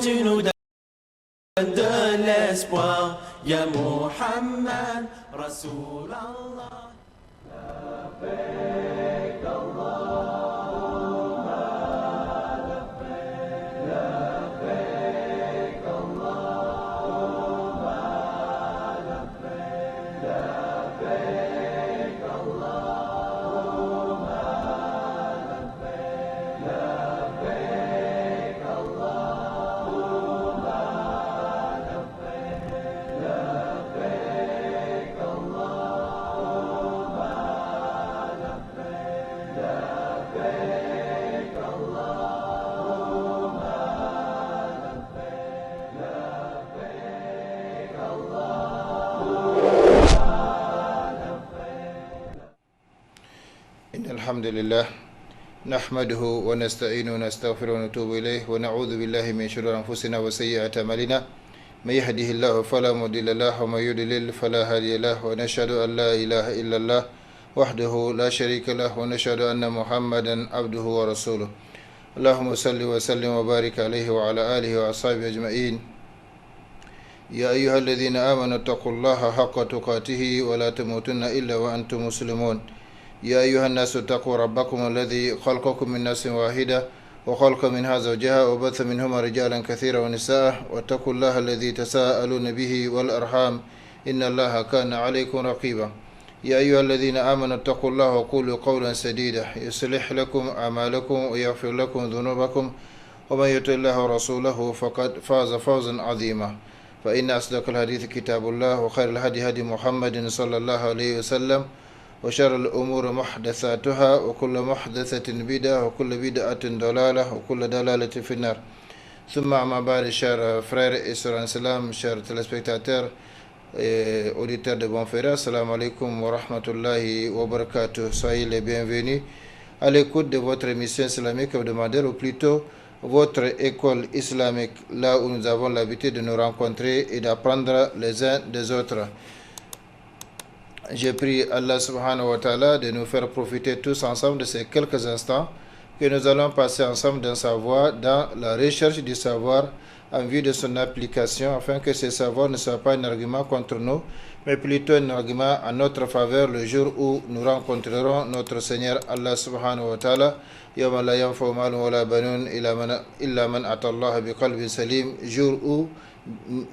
tu nous donnes de l'espoir. Ya Muhammad, Rasoul Allah. Labbaik Allahumma labbaik, labbaik Allahumma labbaik, labbaik Allahumma labbaik, labbaik Allahumma labbaik, labbaik Allahumma labbaik, labbaik Allahumma labbaik, labbaik إن الحمد لله نحمده ونستعينه ونستغفره ونتوب إليه ونعوذ بالله من شرور أنفسنا وسيئات أعمالنا من يهده الله فلا مضل له ومن يضلل فلا هادي له ونشهد أن لا إله إلا الله وحده لا شريك له ونشهد أن محمدا عبده ورسوله اللهم صل وسلم وبارك عليه وعلى آله وأصحابه أجمعين يا أيها الذين آمنوا اتقوا الله حق تقاته ولا تموتن إلا وأنتم مسلمون يا أيها الناس اتقوا ربكم الذي خلقكم من نفس واحدة وخلق منها زوجها وبث منهما رجالا كثيرا ونساء واتقوا الله الذي تساءلون به والأرحام إن الله كان عليكم رقيبا يا أيها الذين آمنوا اتقوا الله وقولوا قولا سديدا يصلح لكم أعمالكم ويغفر لكم ذنوبكم ومن يطع الله ورسوله فقد فاز فوزا عظيما فإن أصدق الحديث كتاب الله وخير الهدي هدي محمد صلى الله عليه وسلم وشر الأمور محدثاتها وكل محدثة بدعة وكل بدعة ضلالة وكل ضلالة في النار ثم أما بعد chers frères et sœurs en islam, chers téléspectateurs et auditeurs de Bonferré, assalamu alaikum wa rahmatullahi wa barakatuh. Soyez les bienvenus à l'écoute de votre émission islamique hebdomadaire, ou plutôt votre école islamique, là où nous avons l'habitude de nous rencontrer et d'apprendre les uns des autres. J'ai prié Allah subhanahu wa ta'ala de nous faire profiter tous ensemble de ces quelques instants que nous allons passer ensemble dans sa voie, dans la recherche du savoir en vue de son application, afin que ce savoir ne soit pas un argument contre nous, mais plutôt un argument en notre faveur le jour où nous rencontrerons notre Seigneur Allah subhanahu wa ta'ala. Yawma la yanfa'u malun wala banun illa man ata Allah biqalbin salim, jour où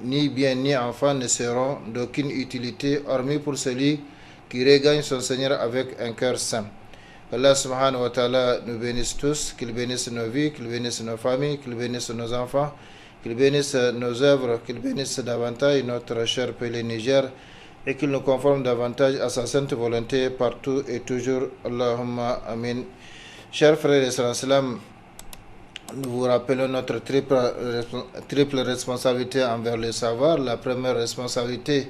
ni bien ni enfants ne seront d'aucune utilité hormis pour celui qui regagne son Seigneur avec un cœur saint. Allah subhanahu wa ta'ala nous bénisse tous, qu'il bénisse nos vies, qu'il bénisse nos familles, qu'il bénisse nos enfants, qu'il bénisse nos œuvres, qu'il bénisse davantage notre cher pays Niger et qu'il nous conforme davantage à sa sainte volonté partout et toujours. Allahumma amin. Chers frères et sœurs en islam, nous vous rappelons notre triple responsabilité envers le savoir. La première responsabilité,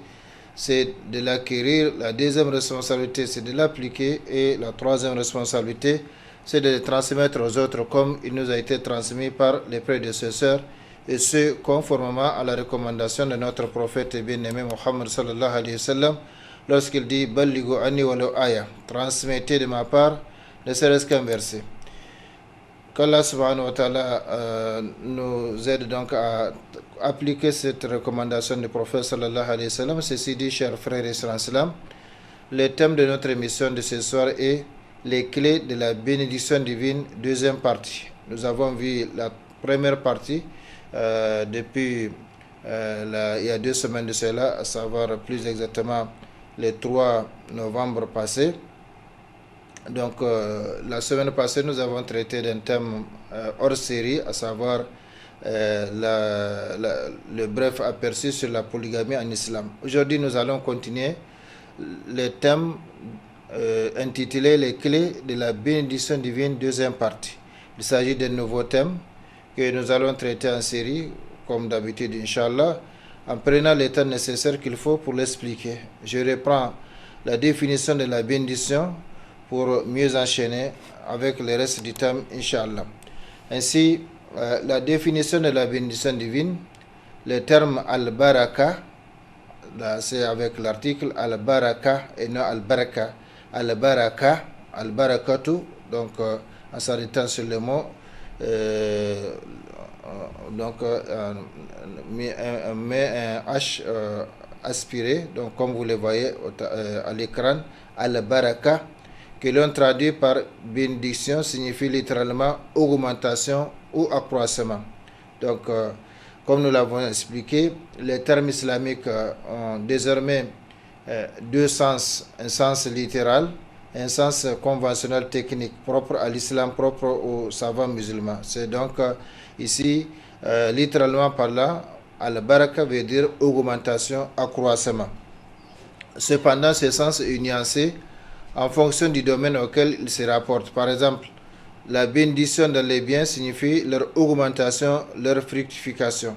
c'est de l'acquérir. La deuxième responsabilité, c'est de l'appliquer. Et la troisième responsabilité, c'est de le transmettre aux autres comme il nous a été transmis par les prédécesseurs. Et ce, conformément à la recommandation de notre prophète bien-aimé Muhammad sallallahu alayhi wa sallam, lorsqu'il dit « Ballighu anni walau aya » transmettez de ma part, ne serait-ce qu'un verset. Qu'Allah subhanahu wa ta'ala nous aide donc à appliquer cette recommandation du prophète sallallahu alayhi wa sallam. Ceci dit, chers frères et sœurs en islam, le thème de notre émission de ce soir est les clés de la bénédiction divine, deuxième partie. Nous avons vu la première partie depuis il y a 2 semaines de cela, à savoir plus exactement le 3 novembre passé. Donc, la semaine passée, nous avons traité d'un thème hors série, à savoir le bref aperçu sur la polygamie en islam. Aujourd'hui, nous allons continuer le thème intitulé Les clés de la bénédiction divine, deuxième partie. Il s'agit d'un nouveau thème que nous allons traiter en série, comme d'habitude, Inch'Allah, en prenant le temps nécessaire qu'il faut pour l'expliquer. Je reprends la définition de la bénédiction pour mieux enchaîner avec le reste du thème, Inch'Allah. Ainsi, la définition de la bénédiction divine, le terme al-baraka, c'est avec l'article al-baraka et non al-baraka. Al-baraka, al-barakatu, donc en s'arrêtant sur le mot, met un H aspiré, donc comme vous le voyez à l'écran, al-baraka, que l'on traduit par bénédiction, signifie littéralement augmentation ou accroissement. Donc, comme nous l'avons expliqué, les termes islamiques ont désormais deux sens, un sens littéral, un sens conventionnel technique, propre à l'islam, propre aux savants musulmans. C'est donc ici, littéralement parlant, al-baraka veut dire augmentation, accroissement. Cependant, ce sens est nuancé en fonction du domaine auquel il se rapporte. Par exemple, la bénédiction dans les biens signifie leur augmentation, leur fructification.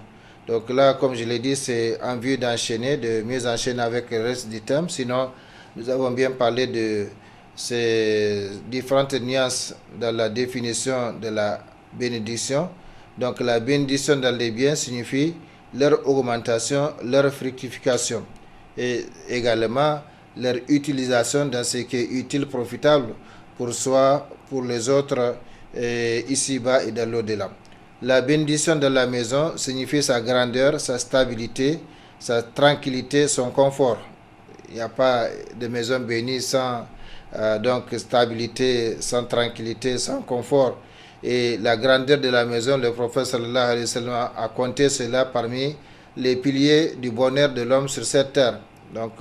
Donc là, comme je l'ai dit, c'est en vue d'enchaîner, de mieux enchaîner avec le reste du thème. Sinon, nous avons bien parlé de ces différentes nuances dans la définition de la bénédiction. Donc la bénédiction dans les biens signifie leur augmentation, leur fructification. Et également leur utilisation dans ce qui est utile, profitable pour soi, pour les autres, ici-bas et dans l'au-delà. La bénédiction de la maison signifie sa grandeur, sa stabilité, sa tranquillité, son confort. Il n'y a pas de maison bénie sans donc stabilité, sans tranquillité, sans confort. Et la grandeur de la maison, le prophète sallallahu alayhi wa sallam a compté cela parmi les piliers du bonheur de l'homme sur cette terre. Donc,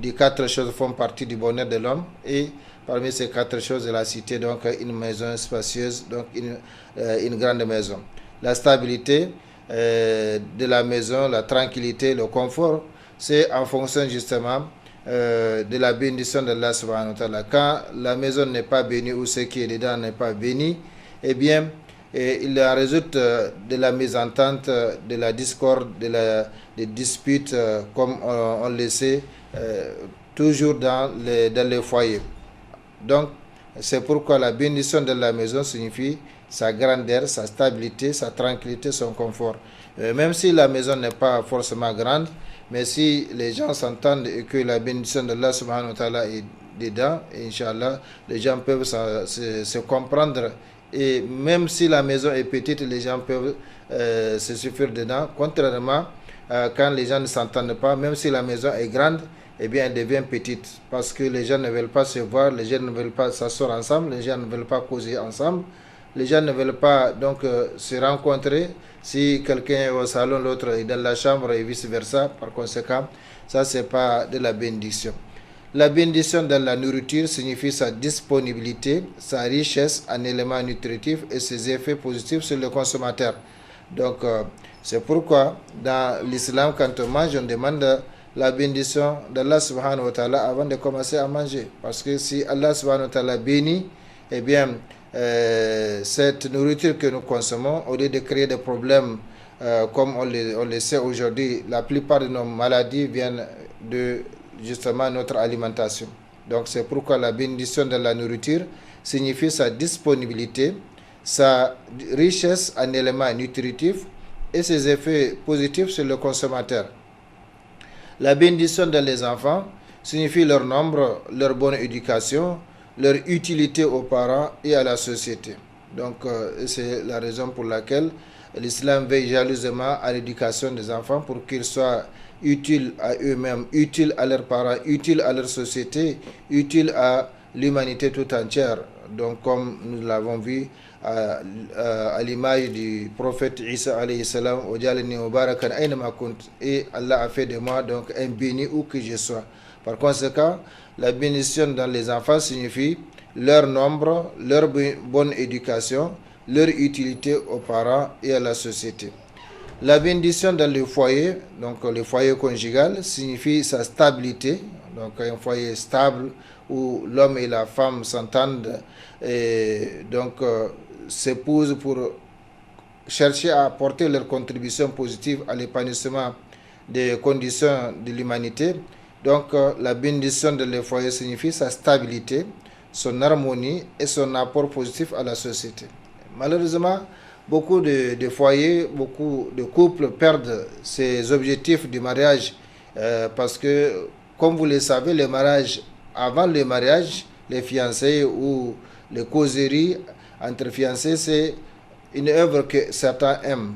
les 4 choses font partie du bonheur de l'homme, et parmi ces 4 choses, il a cité donc une maison spacieuse, donc une grande maison. La stabilité de la maison, la tranquillité, le confort, c'est en fonction justement de la bénédiction d'Allah subhanahu wa ta'ala. Quand la maison n'est pas bénie ou ce qui est dedans n'est pas béni, eh bien, il en résulte de la mésentente, de la discorde, des disputes, comme on le sait, toujours dans les foyers. Donc, c'est pourquoi la bénédiction de la maison signifie sa grandeur, sa stabilité, sa tranquillité, son confort. Même si la maison n'est pas forcément grande, mais si les gens s'entendent et que la bénédiction de Allah subhanahu wa ta'ala est dedans, Inch'Allah, les gens peuvent se comprendre. Et même si la maison est petite, les gens peuvent se suffire dedans. Contrairement, quand les gens ne s'entendent pas, même si la maison est grande, eh bien, elle devient petite. Parce que les gens ne veulent pas se voir, les gens ne veulent pas s'asseoir ensemble, les gens ne veulent pas causer ensemble, les gens ne veulent pas donc se rencontrer. Si quelqu'un est au salon, l'autre est dans la chambre et vice-versa. Par conséquent, ça, c'est pas de la bénédiction. La bénédiction dans la nourriture signifie sa disponibilité, sa richesse en éléments nutritifs et ses effets positifs sur le consommateur. Donc, c'est pourquoi dans l'islam, quand on mange, on demande la bénédiction d'Allah subhanahu wa ta'ala avant de commencer à manger. Parce que si Allah subhanahu wa ta'ala bénit, eh bien, cette nourriture que nous consommons, au lieu de créer des problèmes, comme on le sait aujourd'hui, la plupart de nos maladies viennent de justement notre alimentation. Donc c'est pourquoi la bénédiction de la nourriture signifie sa disponibilité, sa richesse en éléments nutritifs et ses effets positifs sur le consommateur. La bénédiction dans les enfants signifie leur nombre, leur bonne éducation, leur utilité aux parents et à la société. Donc c'est la raison pour laquelle l'islam veille jalousement à l'éducation des enfants pour qu'ils soient utiles à eux-mêmes, utiles à leurs parents, utiles à leur société, utiles à l'humanité tout entière. Donc comme nous l'avons vu à l'image du prophète Isa alayhi salam, et Allah a fait de moi donc un béni où que je sois. Par conséquent, la bénédiction dans les enfants signifie leur nombre, leur bonne éducation, leur utilité aux parents et à la société. La bénédiction dans le foyer, donc le foyer conjugal, signifie sa stabilité, donc un foyer stable où l'homme et la femme s'entendent et donc s'épousent pour chercher à apporter leur contribution positive à l'épanouissement des conditions de l'humanité. Donc la bénédiction de le foyer signifie sa stabilité, son harmonie et son apport positif à la société. Malheureusement, beaucoup de foyers, beaucoup de couples perdent ces objectifs du mariage parce que, comme vous le savez, le mariage, avant le mariage, les fiançailles ou les causeries entre fiancés, c'est une œuvre que certains aiment.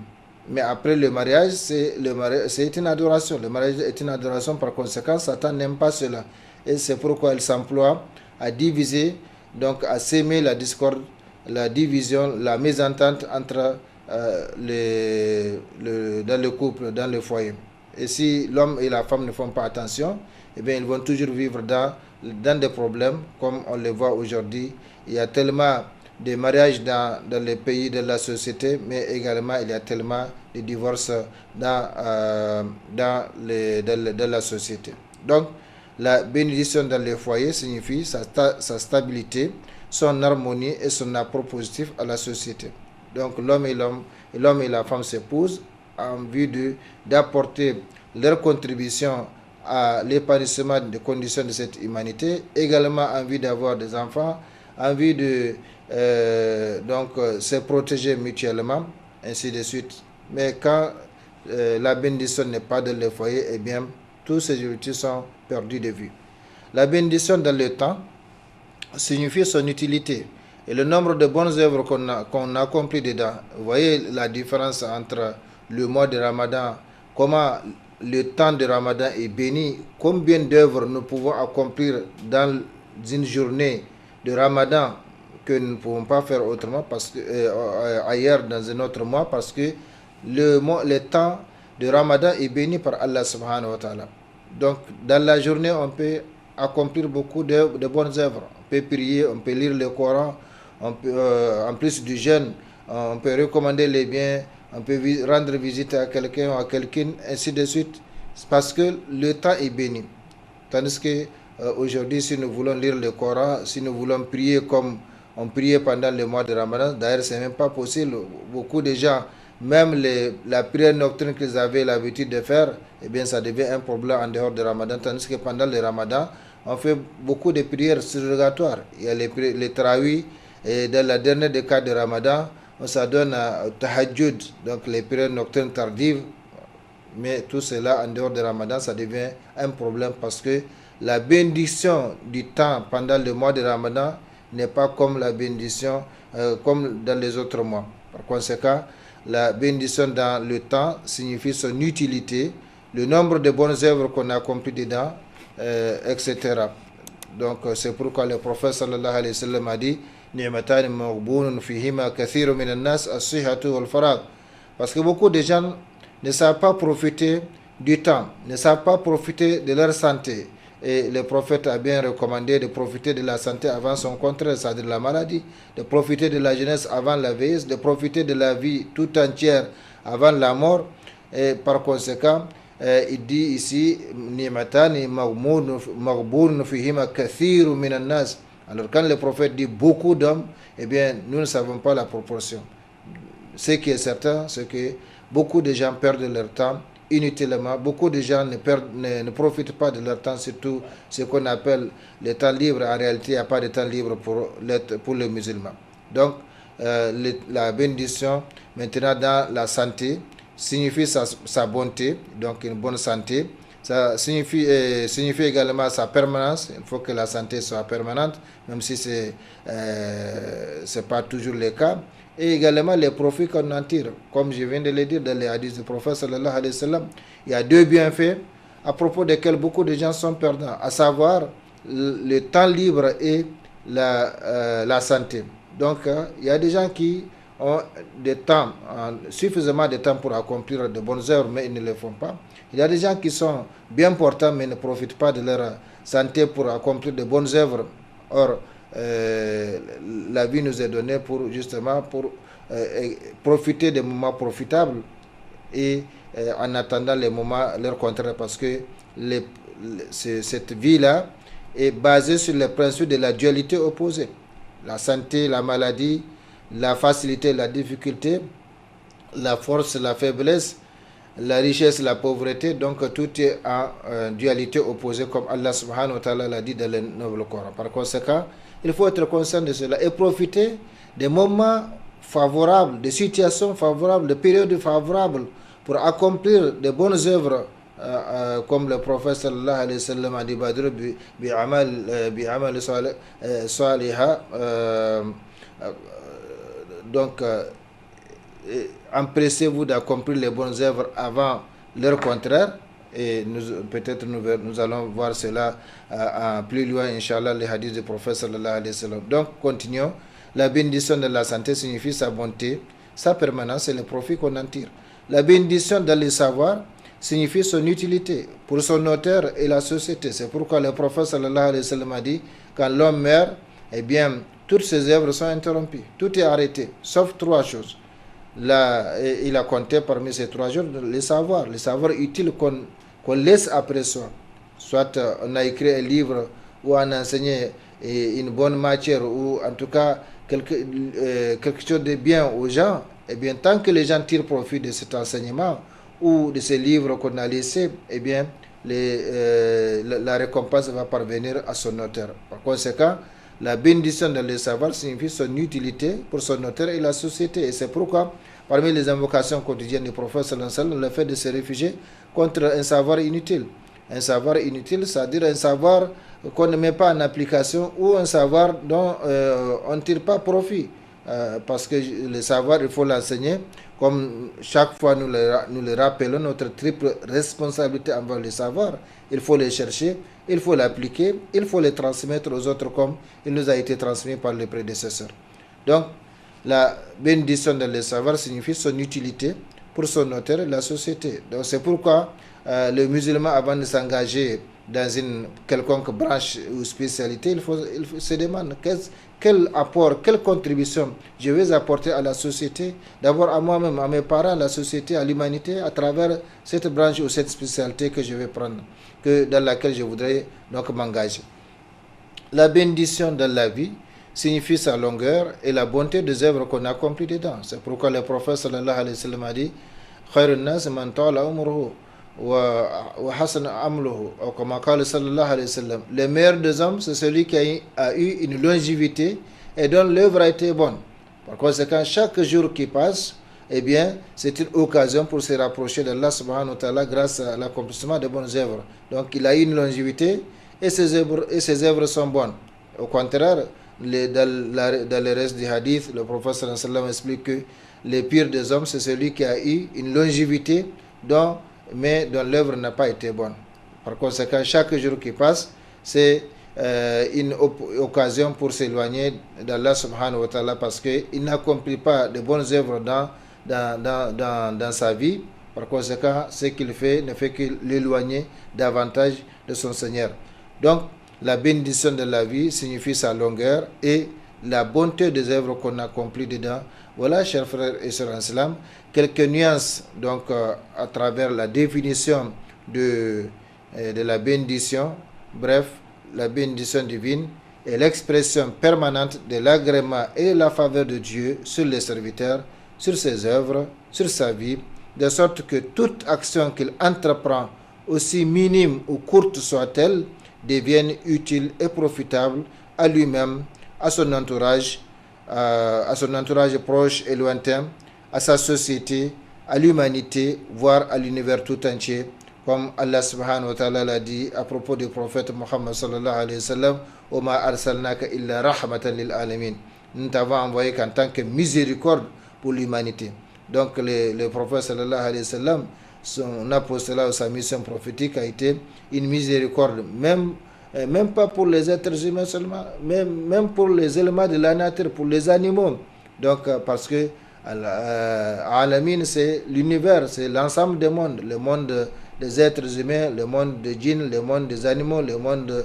Mais après le mariage, c'est une adoration. Le mariage est une adoration, par conséquent, Satan n'aime pas cela. Et c'est pourquoi il s'emploie à diviser, donc à s'aimer la discorde, la division, la mésentente entre dans le couple, dans le foyer. Et si l'homme et la femme ne font pas attention, eh bien, ils vont toujours vivre dans des problèmes, comme on le voit aujourd'hui. Il y a tellement de mariages dans les pays de la société, mais également il y a tellement de divorces dans la société. Donc, la bénédiction dans les foyers signifie sa stabilité, son harmonie et son apport positif à la société. Donc, l'homme et la femme s'épousent en vue d'apporter leur contribution à l'épanouissement des conditions de cette humanité, également en vue d'avoir des enfants, en vue de se protéger mutuellement, ainsi de suite. Mais quand la bénédiction n'est pas dans le foyer, eh bien, tous ces objectifs sont perdus de vue. La bénédiction dans le temps signifie son utilité et le nombre de bonnes œuvres qu'on accomplit dedans. Vous voyez la différence entre le mois de Ramadan, comment le temps de Ramadan est béni, combien d'œuvres nous pouvons accomplir dans une journée de Ramadan que nous ne pouvons pas faire autrement parce que ailleurs dans un autre mois, parce que le temps de Ramadan est béni par Allah subhanahu wa ta'ala. Donc dans la journée on peut accomplir beaucoup de bonnes œuvres. On peut prier, on peut lire le Coran, on peut, en plus du jeûne, on peut recommander les biens, on peut rendre visite à quelqu'un ou à quelqu'une, ainsi de suite, parce que le temps est béni. Tandis que aujourd'hui, si nous voulons lire le Coran, si nous voulons prier comme on priait pendant le mois de Ramadan, d'ailleurs, ce n'est même pas possible. Beaucoup de gens, même la prière nocturne qu'ils avaient l'habitude de faire, eh bien, ça devient un problème en dehors de Ramadan. Tandis que pendant le Ramadan, on fait beaucoup de prières surrogatoires. Il y a les tarawih, et dans la dernière décade de Ramadan, on s'adonne à tahajjud, donc les prières nocturnes tardives. Mais tout cela, en dehors de Ramadan, ça devient un problème parce que la bénédiction du temps pendant le mois de Ramadan n'est pas comme la bénédiction comme dans les autres mois. Par conséquent, la bénédiction dans le temps signifie son utilité, le nombre de bonnes œuvres qu'on a accompli dedans, etc. Donc c'est pourquoi le prophète sallallahu alayhi wa sallam a dit ni'matani maghbunun fihima kathiru minan nas as-sihhatu wal faragh, parce que beaucoup de gens ne savent pas profiter du temps, ne savent pas profiter de leur santé. Et le prophète a bien recommandé de profiter de la santé avant son contraire, c'est-à-dire la maladie, de profiter de la jeunesse avant la vieillesse, de profiter de la vie tout entière avant la mort. Et par conséquent, il dit ici ni'matani maghbunun fihima kathiru minan nas. Alors quand le prophète dit beaucoup d'hommes, eh bien nous ne savons pas la proportion. Ce qui est certain, c'est que beaucoup de gens perdent leur temps inutilement. Beaucoup de gens ne profitent pas de leur temps, surtout ce qu'on appelle le temps libre. En réalité, il n'y a pas de temps libre pour les musulmans. Donc, la bénédiction, maintenant dans la santé, signifie sa bonté, donc une bonne santé. Ça signifie également sa permanence. Il faut que la santé soit permanente, même si ce n'est pas toujours le cas. Et également les profits qu'on en tire. Comme je viens de le dire dans les hadiths du prophète sallallahu alayhi wa sallam, il y a deux bienfaits à propos desquels beaucoup de gens sont perdants, à savoir le temps libre et la santé. Donc, il y a des gens qui ont suffisamment de temps pour accomplir de bonnes œuvres, mais ils ne le font pas. Il y a des gens qui sont bien portants, mais ne profitent pas de leur santé pour accomplir de bonnes œuvres. Or, la vie nous est donnée pour justement profiter des moments profitables et en attendant les moments leur contraire, parce que cette vie-là est basée sur le principe de la dualité opposée. La santé, la maladie, la facilité, la difficulté, la force, la faiblesse, la richesse, la pauvreté. Donc tout est en dualité opposée, comme Allah subhanahu wa ta'ala l'a dit dans le Nouveau Coran. Par conséquent, il faut être conscient de cela et profiter des moments favorables, des situations favorables, des périodes favorables pour accomplir de bonnes œuvres, comme le prophète sallallahu alayhi wa sallam a dit Badr bi'amal saliha. Donc empressez-vous d'accomplir les bonnes œuvres avant leur contraire. Et peut-être nous allons voir cela plus loin, Inch'Allah, les hadiths du prophète sallallahu alayhi wa sallam. Donc, continuons. La bénédiction de la santé signifie sa bonté, sa permanence et le profit qu'on en tire. La bénédiction dans les savoirs signifie son utilité pour son auteur et la société. C'est pourquoi le prophète sallallahu alayhi wa sallam a dit, quand l'homme meurt, eh bien, toutes ses œuvres sont interrompues. Tout est arrêté, sauf 3 choses. Là, il a compté parmi ces 3 jours les savoirs utiles qu'on laisse après soi. Soit on a écrit un livre ou on a enseigné une bonne matière ou en tout cas quelque chose de bien aux gens. Eh bien, tant que les gens tirent profit de cet enseignement ou de ces livres qu'on a laissés, eh bien, la récompense va parvenir à son auteur. Par conséquent, la bénédiction dans le savoir signifie son utilité pour son auteur et la société. Et c'est pourquoi, parmi les invocations quotidiennes du prophète sallallahu alayhi wa sallam, le fait de se réfugier contre un savoir inutile. Un savoir inutile, c'est-à-dire un savoir qu'on ne met pas en application ou un savoir dont on ne tire pas profit. Parce que le savoir, il faut l'enseigner. Comme chaque fois nous le rappelons, notre triple responsabilité envers le savoir. Il faut les chercher, il faut l'appliquer, il faut les transmettre aux autres comme il nous a été transmis par les prédécesseurs. Donc, la bénédiction dans le savoir signifie son utilité pour son auteur et la société. Donc, c'est pourquoi le musulman, avant de s'engager dans une quelconque branche ou spécialité, il se demande quel apport, quelle contribution je vais apporter à la société, d'abord à moi-même, à mes parents, à la société, à l'humanité, à travers cette branche ou cette spécialité que je vais prendre, dans laquelle je voudrais donc m'engager. La bénédiction dans la vie signifie sa longueur et la bonté des œuvres qu'on accomplit dedans. C'est pourquoi le prophète sallallahu alayhi wa sallam a dit « Khairun nas man ta'ala umruhu wa hasana amluhu » ou comme sallallahu alayhi wa sallam. Le meilleur des hommes, c'est celui qui a eu une longévité et dont l'œuvre a été bonne. Par conséquent, chaque jour qui passe, eh bien, c'est une occasion pour se rapprocher d'Allah subhanahu wa ta'ala grâce à l'accomplissement de bonnes œuvres. Donc, il a eu une longévité et ses œuvres sont bonnes. Au contraire, dans le reste du hadith, le prophète sallallahu alayhi wa sallam explique que le pire des hommes, c'est celui qui a eu une longévité mais dont l'œuvre n'a pas été bonne. Par conséquent, chaque jour qui passe, c'est une occasion pour s'éloigner d'Allah subhanahu wa ta'ala parce qu'il n'accomplit pas de bonnes œuvres dans sa vie. Par conséquent, ce qu'il fait ne fait que l'éloigner davantage de son Seigneur. Donc, la bénédiction de la vie signifie sa longueur et la bonté des œuvres qu'on accomplit dedans. Voilà, chers frères et sœurs en islam, quelques nuances donc à travers la définition de la bénédiction. Bref, la bénédiction divine est l'expression permanente de l'agrément et de la faveur de Dieu sur les serviteurs, sur ses œuvres, sur sa vie, de sorte que toute action qu'il entreprend, aussi minime ou courte soit-elle, devienne utile et profitable à lui-même, à son entourage proche et lointain, à sa société, à l'humanité, voire à l'univers tout entier, comme Allah subhanahu wa ta'ala l'a dit à propos du prophète Muhammad sallallahu alayhi wa sallam, « Oma arsalnaka illa rahmatan lil alamin » Nous t'avons envoyé qu'en tant que miséricorde pour l'humanité. Donc le prophète sallallahu alayhi wa sallam, son apostolat ou sa mission prophétique a été une miséricorde, même pas pour les êtres humains seulement, même pour les éléments de la nature, pour les animaux. Donc, parce que Alamin, c'est l'univers, c'est l'ensemble des mondes, le monde des êtres humains, le monde des djinns, le monde des animaux, le monde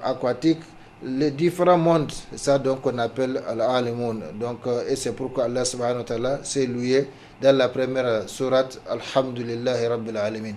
aquatique, les différents mondes, c'est ça donc qu'on appelle Al-Alimun. Donc, et c'est pourquoi Allah subhanahu wa ta'ala s'est loué dans la première sourate Alhamdulillahi Rabbil Alamin.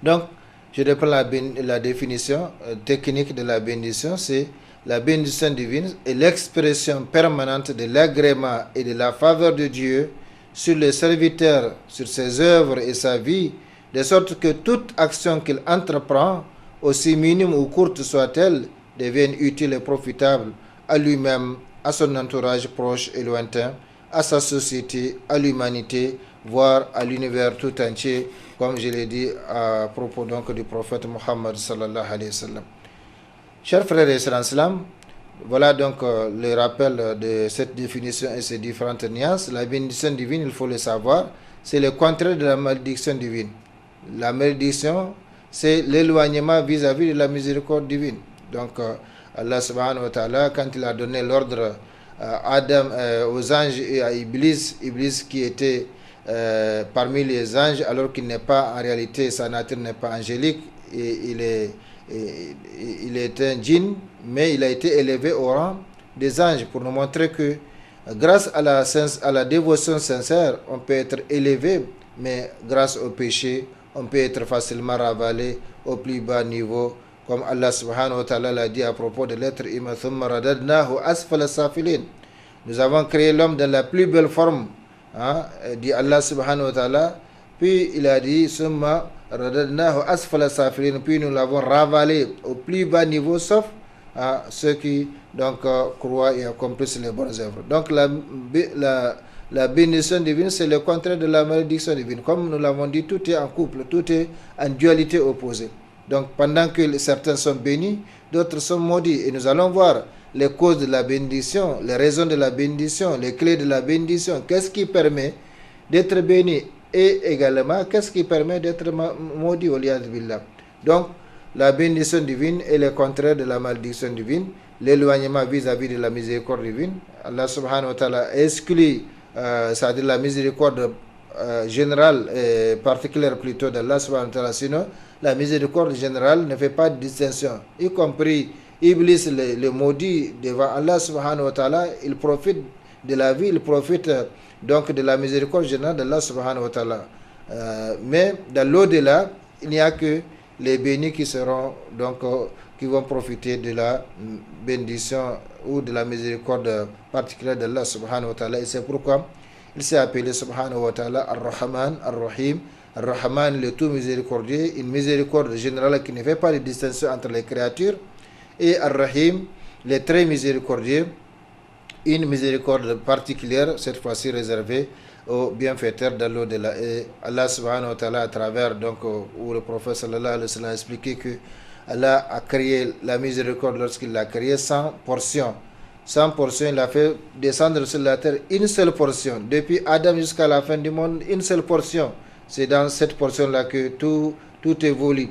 Donc, je reprends la définition technique de la bénédiction, c'est la bénédiction divine est l'expression permanente de l'agrément et de la faveur de Dieu sur les serviteurs, sur ses œuvres et sa vie, de sorte que toute action qu'il entreprend, aussi minime ou courte soit-elle, devienne utile et profitable à lui-même, à son entourage proche et lointain, à sa société, à l'humanité, voire à l'univers tout entier, comme je l'ai dit à propos donc du prophète Muhammad sallallahu alayhi wa sallam. Chers frères et sœurs en islam, Voilà donc le rappel de cette définition et ses différentes nuances. La bénédiction divine, il faut le savoir, c'est le contraire de la malédiction divine. La malédiction, c'est l'éloignement vis-à-vis de la miséricorde divine. Donc Allah subhanahu wa ta'ala, quand il a donné l'ordre à Adam, aux anges et à Iblis, Iblis qui était parmi les anges alors qu'il n'est pas, en réalité sa nature n'est pas angélique, et il est un djinn, mais il a été élevé au rang des anges pour nous montrer que grâce à la dévotion sincère, on peut être élevé, mais grâce au péché, on peut être facilement ravalé au plus bas niveau, comme Allah subhanahu wa ta'ala l'a dit à propos de l'être humain. Nous avons créé l'homme dans la plus belle forme, dit Allah subhanahu wa ta'ala, puis il a dit summa radadnahu asfala safilin, puis nous l'avons ravalé au plus bas niveau, sauf ceux qui donc croient et accomplissent les bonnes œuvres. Donc la bénédiction divine, c'est le contraire de la malédiction divine. Comme nous l'avons dit, tout est en couple, tout est en dualité opposée. Donc pendant que certains sont bénis, d'autres sont maudits. Et nous allons voir les causes de la bénédiction, les raisons de la bénédiction, les clés de la bénédiction. Qu'est-ce qui permet d'être béni et également qu'est-ce qui permet d'être maudit au liyad billah. Donc la bénédiction divine est le contraire de la malédiction divine, l'éloignement vis-à-vis de la miséricorde divine. Allah subhanahu wa ta'ala exclut c'est-à-dire la miséricorde générale et particulière plutôt d'Allah subhanahu wa ta'ala. Sinon la miséricorde générale ne fait pas de distinction, y compris Iblis, le maudit devant Allah subhanahu wa ta'ala. Il profite de la vie, il profite donc de la miséricorde générale d'Allah subhanahu wa ta'ala. Mais dans l'au-delà, il n'y a que les bénis qui seront donc qui vont profiter de la bénédiction ou de la miséricorde particulière d'Allah subhanahu wa ta'ala. Et c'est pourquoi il s'est appelé subhanahu wa ta'ala Ar-Rahman, Ar-Rahim. Ar-Rahman, le tout miséricordieux, une miséricorde générale qui ne fait pas de distinction entre les créatures, et Ar-Rahim, le très miséricordieux, une miséricorde particulière, cette fois-ci réservée aux bienfaiteurs de l'au-delà. Et Allah subhanahu wa ta'ala, à travers donc où le prophète sallallahu alayhi wa sallam a expliqué que Allah a créé la miséricorde lorsqu'il l'a créé sans portion. Sans portion, il a fait descendre sur la terre une seule portion. Depuis Adam jusqu'à la fin du monde, une seule portion. C'est dans cette portion-là que tout évolue.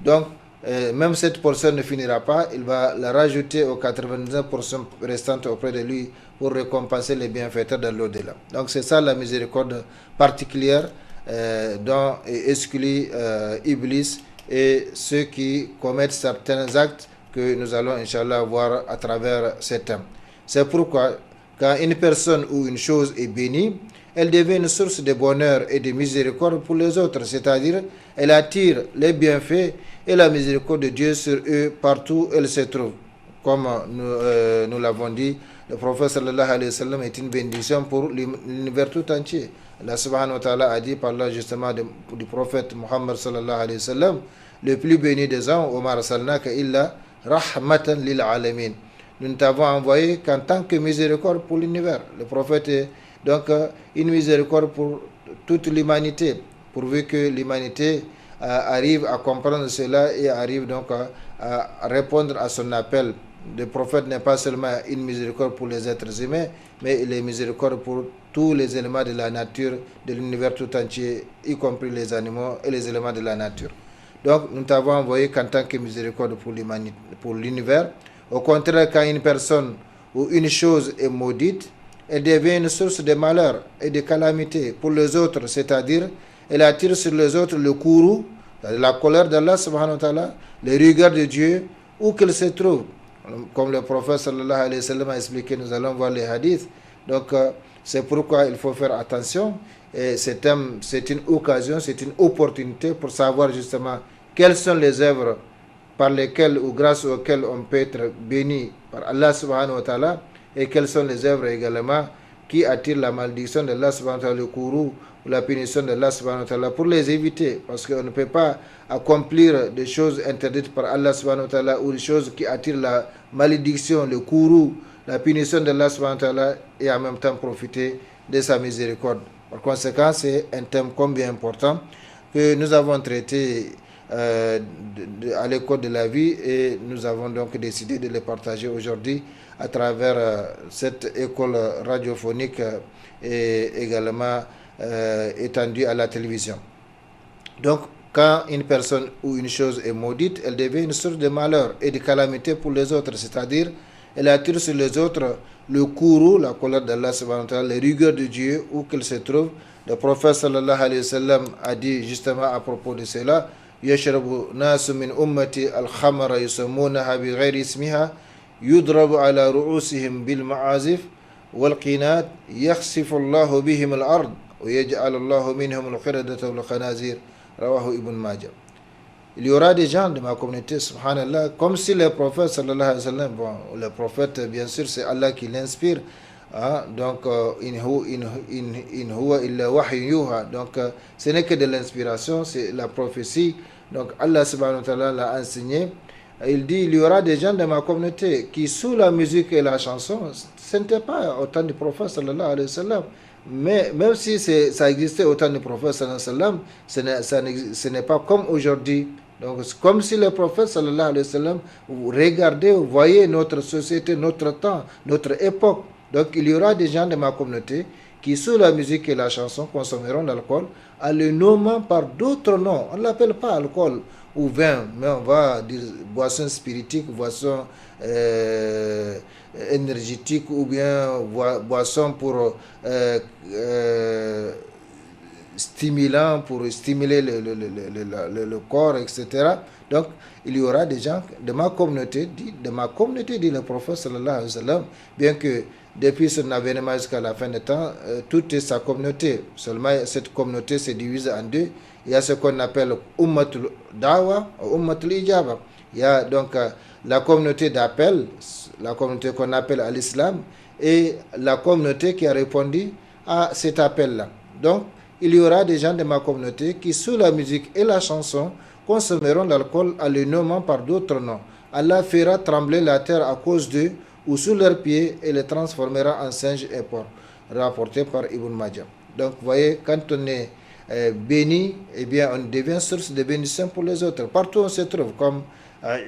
Donc, même cette portion ne finira pas, il va la rajouter aux 99% restantes auprès de lui pour récompenser les bienfaiteurs de l'au-delà. Donc c'est ça la miséricorde particulière dont est exclu Iblis et ceux qui commettent certains actes que nous allons Inch'Allah voir à travers ces thèmes. C'est pourquoi quand une personne ou une chose est bénie, elle devient une source de bonheur et de miséricorde pour les autres, c'est-à-dire elle attire les bienfaits et la miséricorde de Dieu sur eux partout où elle se trouve. Comme nous l'avons dit, le prophète sallallahu alayhi wa sallam est une bénédiction pour l'univers tout entier. Allah subhanahu wa ta'ala a dit, parlant justement du prophète Muhammad sallallahu alayhi wa sallam, le plus béni des hommes, Omar arsalnaka illa rahmatan lil alamin. Nous ne t'avons envoyé qu'en tant que miséricorde pour l'univers. Le prophète est donc une miséricorde pour toute l'humanité, pourvu que l'humanité arrive à comprendre cela et arrive donc à répondre à son appel. Le prophète n'est pas seulement une miséricorde pour les êtres humains, mais il est miséricorde pour tous les éléments de la nature, de l'univers tout entier, y compris les animaux et les éléments de la nature. Donc nous t'avons envoyé qu'en tant que miséricorde pour l'univers. Au contraire, quand une personne ou une chose est maudite, elle devient une source de malheur et de calamité pour les autres, c'est-à-dire elle attire sur les autres le courroux, la colère d'Allah subhanahu wa ta'ala, les regards de Dieu, où qu'elle se trouve. Comme le prophète sallallahu alayhi wa sallam a expliqué, nous allons voir les hadiths. Donc c'est pourquoi il faut faire attention. Et c'est une occasion, c'est une opportunité pour savoir justement quelles sont les œuvres par lesquelles ou grâce auxquelles on peut être béni par Allah subhanahu wa ta'ala, et quelles sont les œuvres également qui attirent la malédiction d'Allah subhanahu wa ta'ala, le courroux ou la punition d'Allah subhanahu wa ta'ala, pour les éviter, parce qu'on ne peut pas accomplir des choses interdites par Allah subhanahu wa ta'ala ou des choses qui attirent la malédiction, le courroux, la punition d'Allah subhanahu wa ta'ala, et en même temps profiter de sa miséricorde. Par conséquent, c'est un thème combien important que nous avons traité à l'école de la vie, et nous avons donc décidé de les partager aujourd'hui à travers cette école radiophonique et également étendue à la télévision. Donc, quand une personne ou une chose est maudite, elle devient une source de malheur et de calamité pour les autres, c'est-à-dire elle attire sur les autres le courroux, la colère d'Allah subhanahu wa ta'ala, les rigueurs de Dieu où qu'elle se trouve. Le prophète sallallahu alayhi wa sallam a dit justement à propos de cela: yashrabu nasu min ummati al-khamra yusammunaha bi ghayri ismiha yudrabu ala ru'usihim bil ma'azif wal qinat yakhsifu Allahu bihim al-ard wa yaj'al Allahu minhum al-qiradata wal khanazir. Rawahu Ibn Majah. Il y aura des gens de ma communauté, subhanallah, comme si le prophète sallallahu alayhi wa sallam, bon, le prophète bien sûr c'est Allah qui l'inspire, hein, donc in huwa illa wahyun yuha, donc ce n'est que de l'inspiration, c'est la prophétie, donc Allah subhanahu wa ta'ala l'a enseigné. Il dit: il y aura des gens de ma communauté qui sous la musique et la chanson, ce n'était pas au temps du prophète sallallahu alayhi wa sallam, mais même si ça existait au temps du prophète sallallahu alayhi wa sallam, ce n'est pas comme aujourd'hui. Donc c'est comme si le prophète sallallahu alayhi wa sallam, vous regardez, vous voyez notre société, notre temps, notre époque. Donc il y aura des gens de ma communauté qui sous la musique et la chanson consommeront l'alcool en le nommant par d'autres noms. On ne l'appelle pas alcool ou vin, mais on va dire boisson spiritique, boisson énergétique, ou bien boisson pour stimulant, pour stimuler le corps, etc. Donc il y aura des gens de ma communauté, dit le prophète sallallahu alayhi wa sallam, bien que depuis son avènement jusqu'à la fin des temps, toute est sa communauté. Seulement cette communauté se divise en deux. Il y a ce qu'on appelle Ummatul Dawa ou Ummatul Ijaba. Il y a donc la communauté d'appel, la communauté qu'on appelle à l'islam, et la communauté qui a répondu à cet appel-là. Donc, il y aura des gens de ma communauté qui, sous la musique et la chanson, consommeront l'alcool en le nommant par d'autres noms. Allah fera trembler la terre à cause d'eux ou sous leurs pieds et les transformera en singes et porcs. Rapporté par Ibn Majah. Donc, vous voyez, quand on est béni, eh bien, on devient source de bénédiction pour les autres. Partout où on se trouve, comme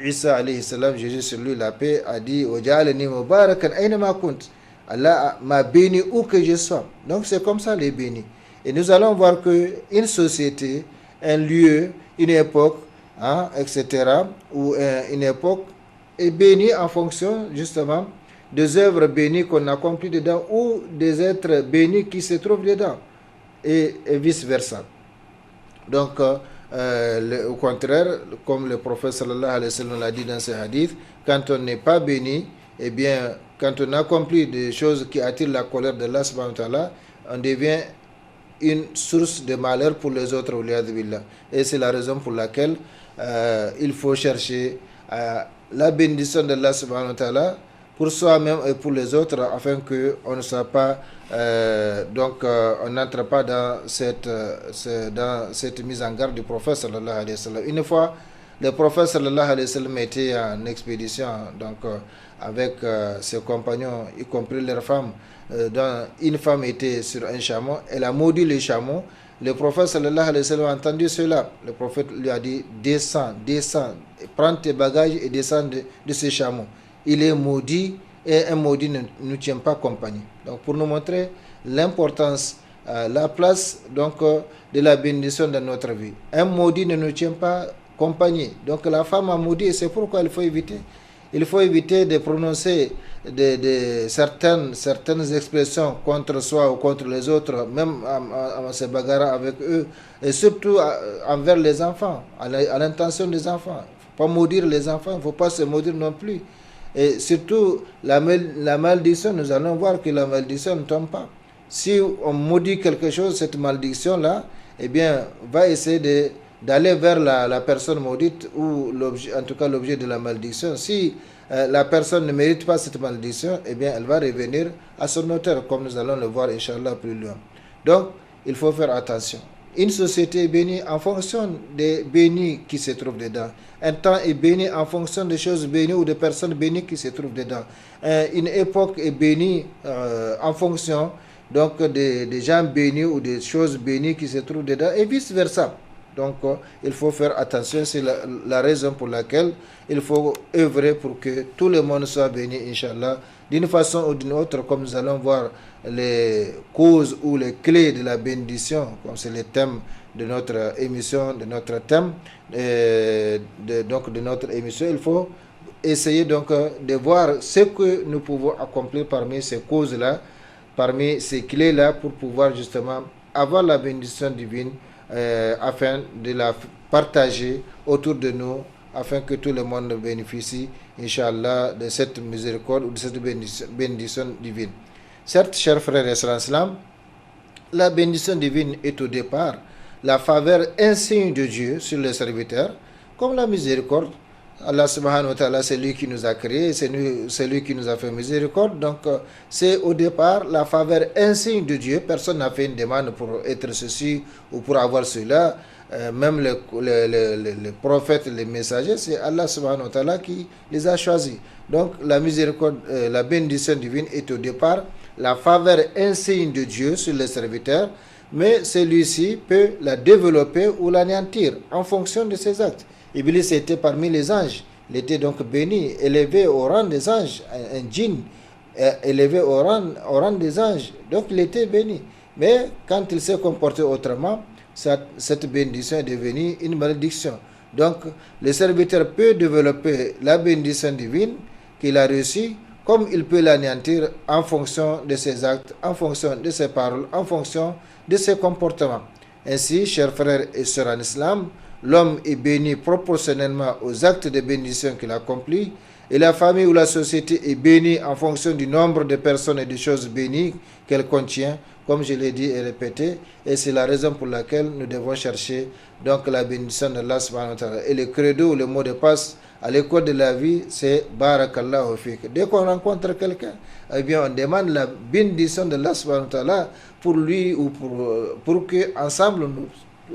Isa alayhi salam, Jésus sur lui la paix, a dit: Waja'alani mubarakan aynama kunt. Allah m'a béni où que je sois. Donc, c'est comme ça les bénis. Et nous allons voir qu'une société, un lieu, une époque, hein, etc., ou une époque est bénie en fonction justement des œuvres bénies qu'on accomplit dedans ou des êtres bénis qui se trouvent dedans, et vice-versa. Donc, au contraire, comme le prophète sallallahu alayhi wa sallam l'a dit dans ses hadiths, quand on n'est pas béni, eh bien, quand on accomplit des choses qui attirent la colère de Allah subhanahu wa ta'ala, on devient une source de malheur pour les autres. Et c'est la raison pour laquelle il faut chercher la bénédiction d'Allah subhanahu wa ta'ala pour soi-même et pour les autres, afin qu'on ne soit pas on n'entre pas dans cette mise en garde du prophète sallallahu alayhi wa sallam. Une fois, le prophète sallallahu alayhi wa sallam était en expédition, donc avec ses compagnons, y compris leurs femmes, dont une femme était sur un chameau, elle a maudit le chameau. Le prophète sallallahu alayhi wa sallam a entendu cela. Le prophète lui a dit: descends, prends tes bagages et descends de ce chameau. Il est maudit, et un maudit ne nous tient pas compagnie. Donc pour nous montrer l'importance, la place donc de la bénédiction dans notre vie. Un maudit ne nous tient pas compagnie. Donc la femme a maudit, et c'est pourquoi il faut éviter. Il faut éviter de prononcer certaines expressions contre soi ou contre les autres, même en se bagarrant avec eux, et surtout envers les enfants, à l'intention des enfants. Il ne faut pas maudire les enfants, il ne faut pas se maudire non plus. Et surtout, la malédiction, nous allons voir que la malédiction ne tombe pas. Si on maudit quelque chose, cette malédiction-là, eh bien, va essayer d'aller vers la personne maudite, ou en tout cas l'objet de la malédiction. Si la personne ne mérite pas cette malédiction, eh bien, elle va revenir à son auteur, comme nous allons le voir, Inch'Allah, plus loin. Donc, il faut faire attention. Une société est bénie en fonction des bénis qui se trouvent dedans. Un temps est béni en fonction des choses bénies ou des personnes bénies qui se trouvent dedans. Une époque est bénie en fonction donc des gens bénis ou des choses bénies qui se trouvent dedans, et vice-versa. Donc, il faut faire attention. C'est la raison pour laquelle il faut œuvrer pour que tout le monde soit béni, Inch'Allah. D'une façon ou d'une autre, comme nous allons voir les causes ou les clés de la bénédiction, comme c'est le thème de notre émission, de notre thème, donc de notre émission, il faut essayer donc de voir ce que nous pouvons accomplir parmi ces causes-là, parmi ces clés-là, pour pouvoir justement avoir la bénédiction divine, afin de la partager autour de nous, afin que tout le monde bénéficie, Inch'Allah, de cette miséricorde ou de cette bénédiction divine. Certes, chers frères et sœurs en islam, la bénédiction divine est au départ la faveur insigne de Dieu sur les serviteurs, comme la miséricorde. Allah subhanahu wa ta'ala, c'est lui qui nous a créés, c'est lui qui nous a fait miséricorde. Donc, c'est au départ la faveur insigne de Dieu. Personne n'a fait une demande pour être ceci ou pour avoir cela. Même les prophètes, les messagers, c'est Allah subhanahu wa ta'ala qui les a choisis. Donc, la miséricorde, la bénédiction divine est au départ la faveur insigne de Dieu sur les serviteurs, mais celui-ci peut la développer ou l'anéantir en fonction de ses actes. Iblis était parmi les anges. Il était donc béni, élevé au rang des anges, un djinn élevé au rang des anges. Donc il était béni. Mais quand il s'est comporté autrement, cette bénédiction est devenue une malédiction. Donc le serviteur peut développer la bénédiction divine qu'il a reçue, comme il peut l'anéantir en fonction de ses actes, en fonction de ses paroles, en fonction de ses comportements. Ainsi, chers frères et sœurs en islam, l'homme est béni proportionnellement aux actes de bénédiction qu'il accomplit, et la famille ou la société est bénie en fonction du nombre de personnes et de choses bénies qu'elle contient, comme je l'ai dit et répété, et c'est la raison pour laquelle nous devons chercher donc la bénédiction d'Allah subhanahu wa ta'ala. Et le credo ou le mot de passe à l'école de la vie, c'est Barakallahu fik. Dès qu'on rencontre quelqu'un, eh bien on demande la bénédiction d'Allah subhanahu wa ta'ala pour lui ou pour que ensemble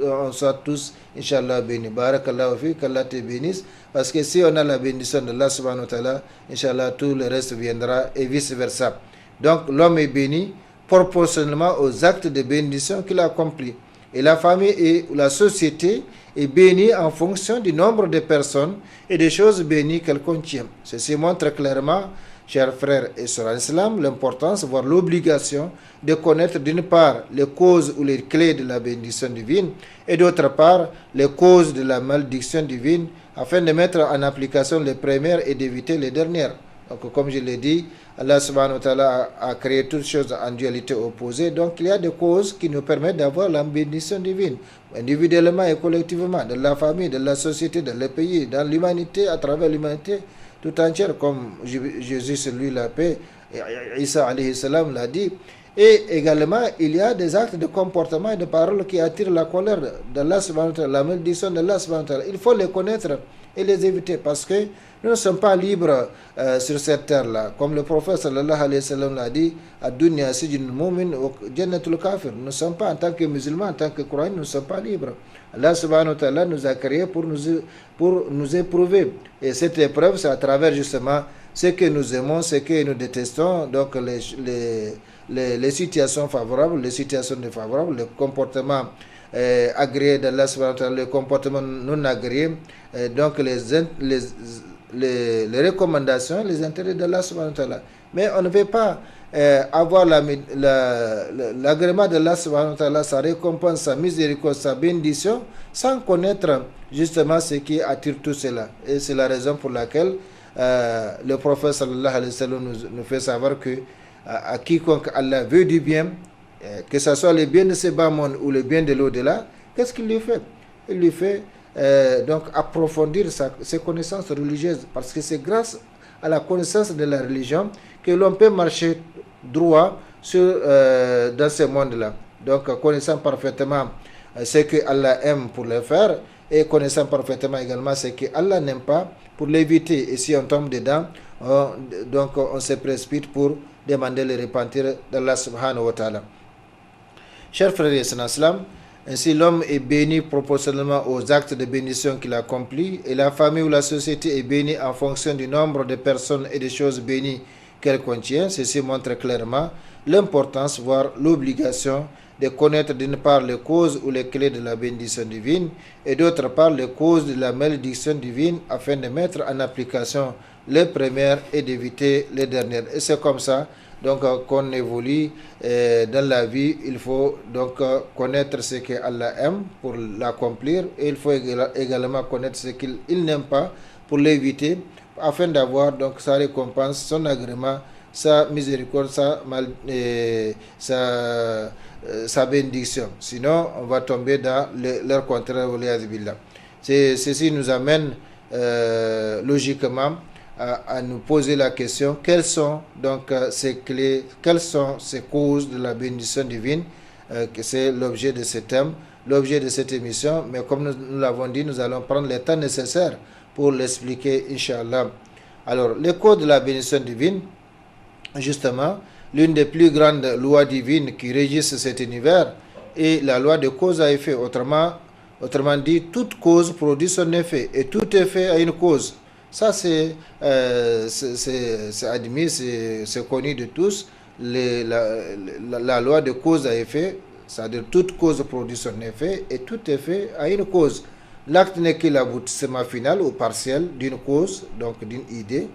on soit tous, Inch'Allah, bénis. Barakallahu fik, qu'Allah te bénisse. Parce que si on a la bénédiction d'Allah subhanahu wa ta'ala, Inch'Allah, tout le reste viendra et vice versa. Donc l'homme est béni proportionnellement aux actes de bénédiction qu'il a accomplis. Et la famille et la société est bénie en fonction du nombre de personnes et des choses bénies qu'elle contient. Ceci montre clairement, chers frères et sœurs en islam, l'importance, voire l'obligation de connaître d'une part les causes ou les clés de la bénédiction divine et d'autre part les causes de la malédiction divine afin de mettre en application les premières et d'éviter les dernières. Donc comme je l'ai dit, Allah subhanahu wa ta'ala a créé toutes choses en dualité opposée. Donc il y a des causes qui nous permettent d'avoir la bénédiction divine, individuellement et collectivement, dans la famille, dans la société, dans le pays, dans l'humanité, à travers l'humanité tout entière, comme Jésus, celui la paix, Isa alayhi salam l'a dit. Et également, il y a des actes de comportement et de paroles qui attirent la colère d'Allah subhanahu wa ta'ala, la malédiction d'Allah subhanahu wa ta'ala. Il faut les connaître et les éviter parce que nous ne sommes pas libres sur cette terre-là. Comme le prophète sallallahu alayhi wa sallam l'a dit, ad-dunya sijnul mu'min wa jannatul kafir. Nous ne sommes pas, en tant que musulmans, en tant que croyants, nous ne sommes pas libres. Allah subhanahu wa ta'ala nous a créés pour nous éprouver. Et cette épreuve, c'est à travers justement ce que nous aimons, ce que nous détestons, donc les situations favorables, les situations défavorables, le comportement agréé d'Allah subhanahu wa ta'ala, le comportement non agréé, donc les recommandations, les intérêts d'Allah subhanahu wa ta'ala. Mais on ne peut pas avoir l'agrément d'Allah subhanahu wa ta'ala, sa récompense, sa miséricorde, sa bénédiction, sans connaître justement ce qui attire tout cela. Et c'est la raison pour laquelle le prophète sallallahu alayhi wa sallam nous fait savoir que à quiconque Allah veut du bien, que ce soit le bien de ce bas monde ou le bien de l'au-delà, qu'est-ce qu'il lui fait? Il lui fait donc approfondir ses connaissances religieuses, parce que c'est grâce à la connaissance de la religion que l'on peut marcher droit dans ce monde-là. Donc connaissant parfaitement ce que Allah aime pour le faire et connaissant parfaitement également ce que Allah n'aime pas pour l'éviter. Et si on tombe dedans, donc on se précipite pour demander le repentir d'Allah subhanahu wa ta'ala. Chers frères et sœurs en islam, ainsi l'homme est béni proportionnellement aux actes de bénédiction qu'il accomplit, et la famille ou la société est bénie en fonction du nombre de personnes et des choses bénies qu'elle contient. Ceci montre clairement l'importance, voire l'obligation de connaître d'une part les causes ou les clés de la bénédiction divine et d'autre part les causes de la malédiction divine afin de mettre en application les premières et d'éviter les dernières. Et c'est comme ça donc qu'on évolue dans la vie. Il faut donc connaître ce que Allah aime pour l'accomplir et il faut également connaître ce qu'il n'aime pas pour l'éviter afin d'avoir donc sa récompense, son agrément, sa miséricorde, sa bénédiction. Sinon, on va tomber dans leur contraire. Ceci nous amène logiquement à nous poser la question, quelles sont donc ces clés, quelles sont ces causes de la bénédiction divine, que c'est l'objet de ce thème, l'objet de cette émission. Mais comme nous l'avons dit, nous allons prendre le temps nécessaire pour l'expliquer, Inch'Allah. Alors, les causes de la bénédiction divine, justement, l'une des plus grandes lois divines qui régissent cet univers est la loi de cause à effet. Autrement dit, toute cause produit son effet et tout effet a une cause. Ça, c'est admis, c'est connu de tous. La loi de cause à effet, c'est-à-dire toute cause produit son effet et tout effet a une cause. L'acte n'est que l'aboutissement final ou partiel d'une cause, donc d'une idée.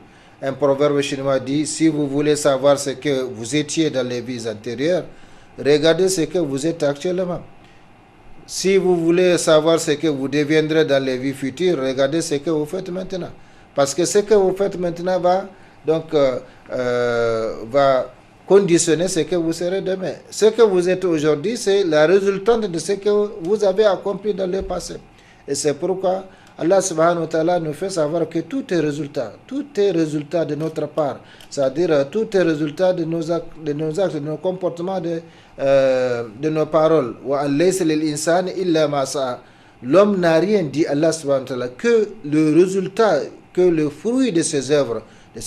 Un proverbe chinois dit, si vous voulez savoir ce que vous étiez dans les vies antérieures, regardez ce que vous êtes actuellement. Si vous voulez savoir ce que vous deviendrez dans les vies futures, regardez ce que vous faites maintenant. Parce que ce que vous faites maintenant va conditionner ce que vous serez demain. Ce que vous êtes aujourd'hui, c'est la résultante de ce que vous avez accompli dans le passé. Et c'est pourquoi Allah subhanahu wa ta'ala nous fait savoir que tout est résultat de notre part. C'est-à-dire tout est résultat de nos actes, de nos comportements, de nos paroles. L'homme n'a rien dit, Allah subhanahu wa ta'ala, que le résultat, que le fruit de ses œuvres, de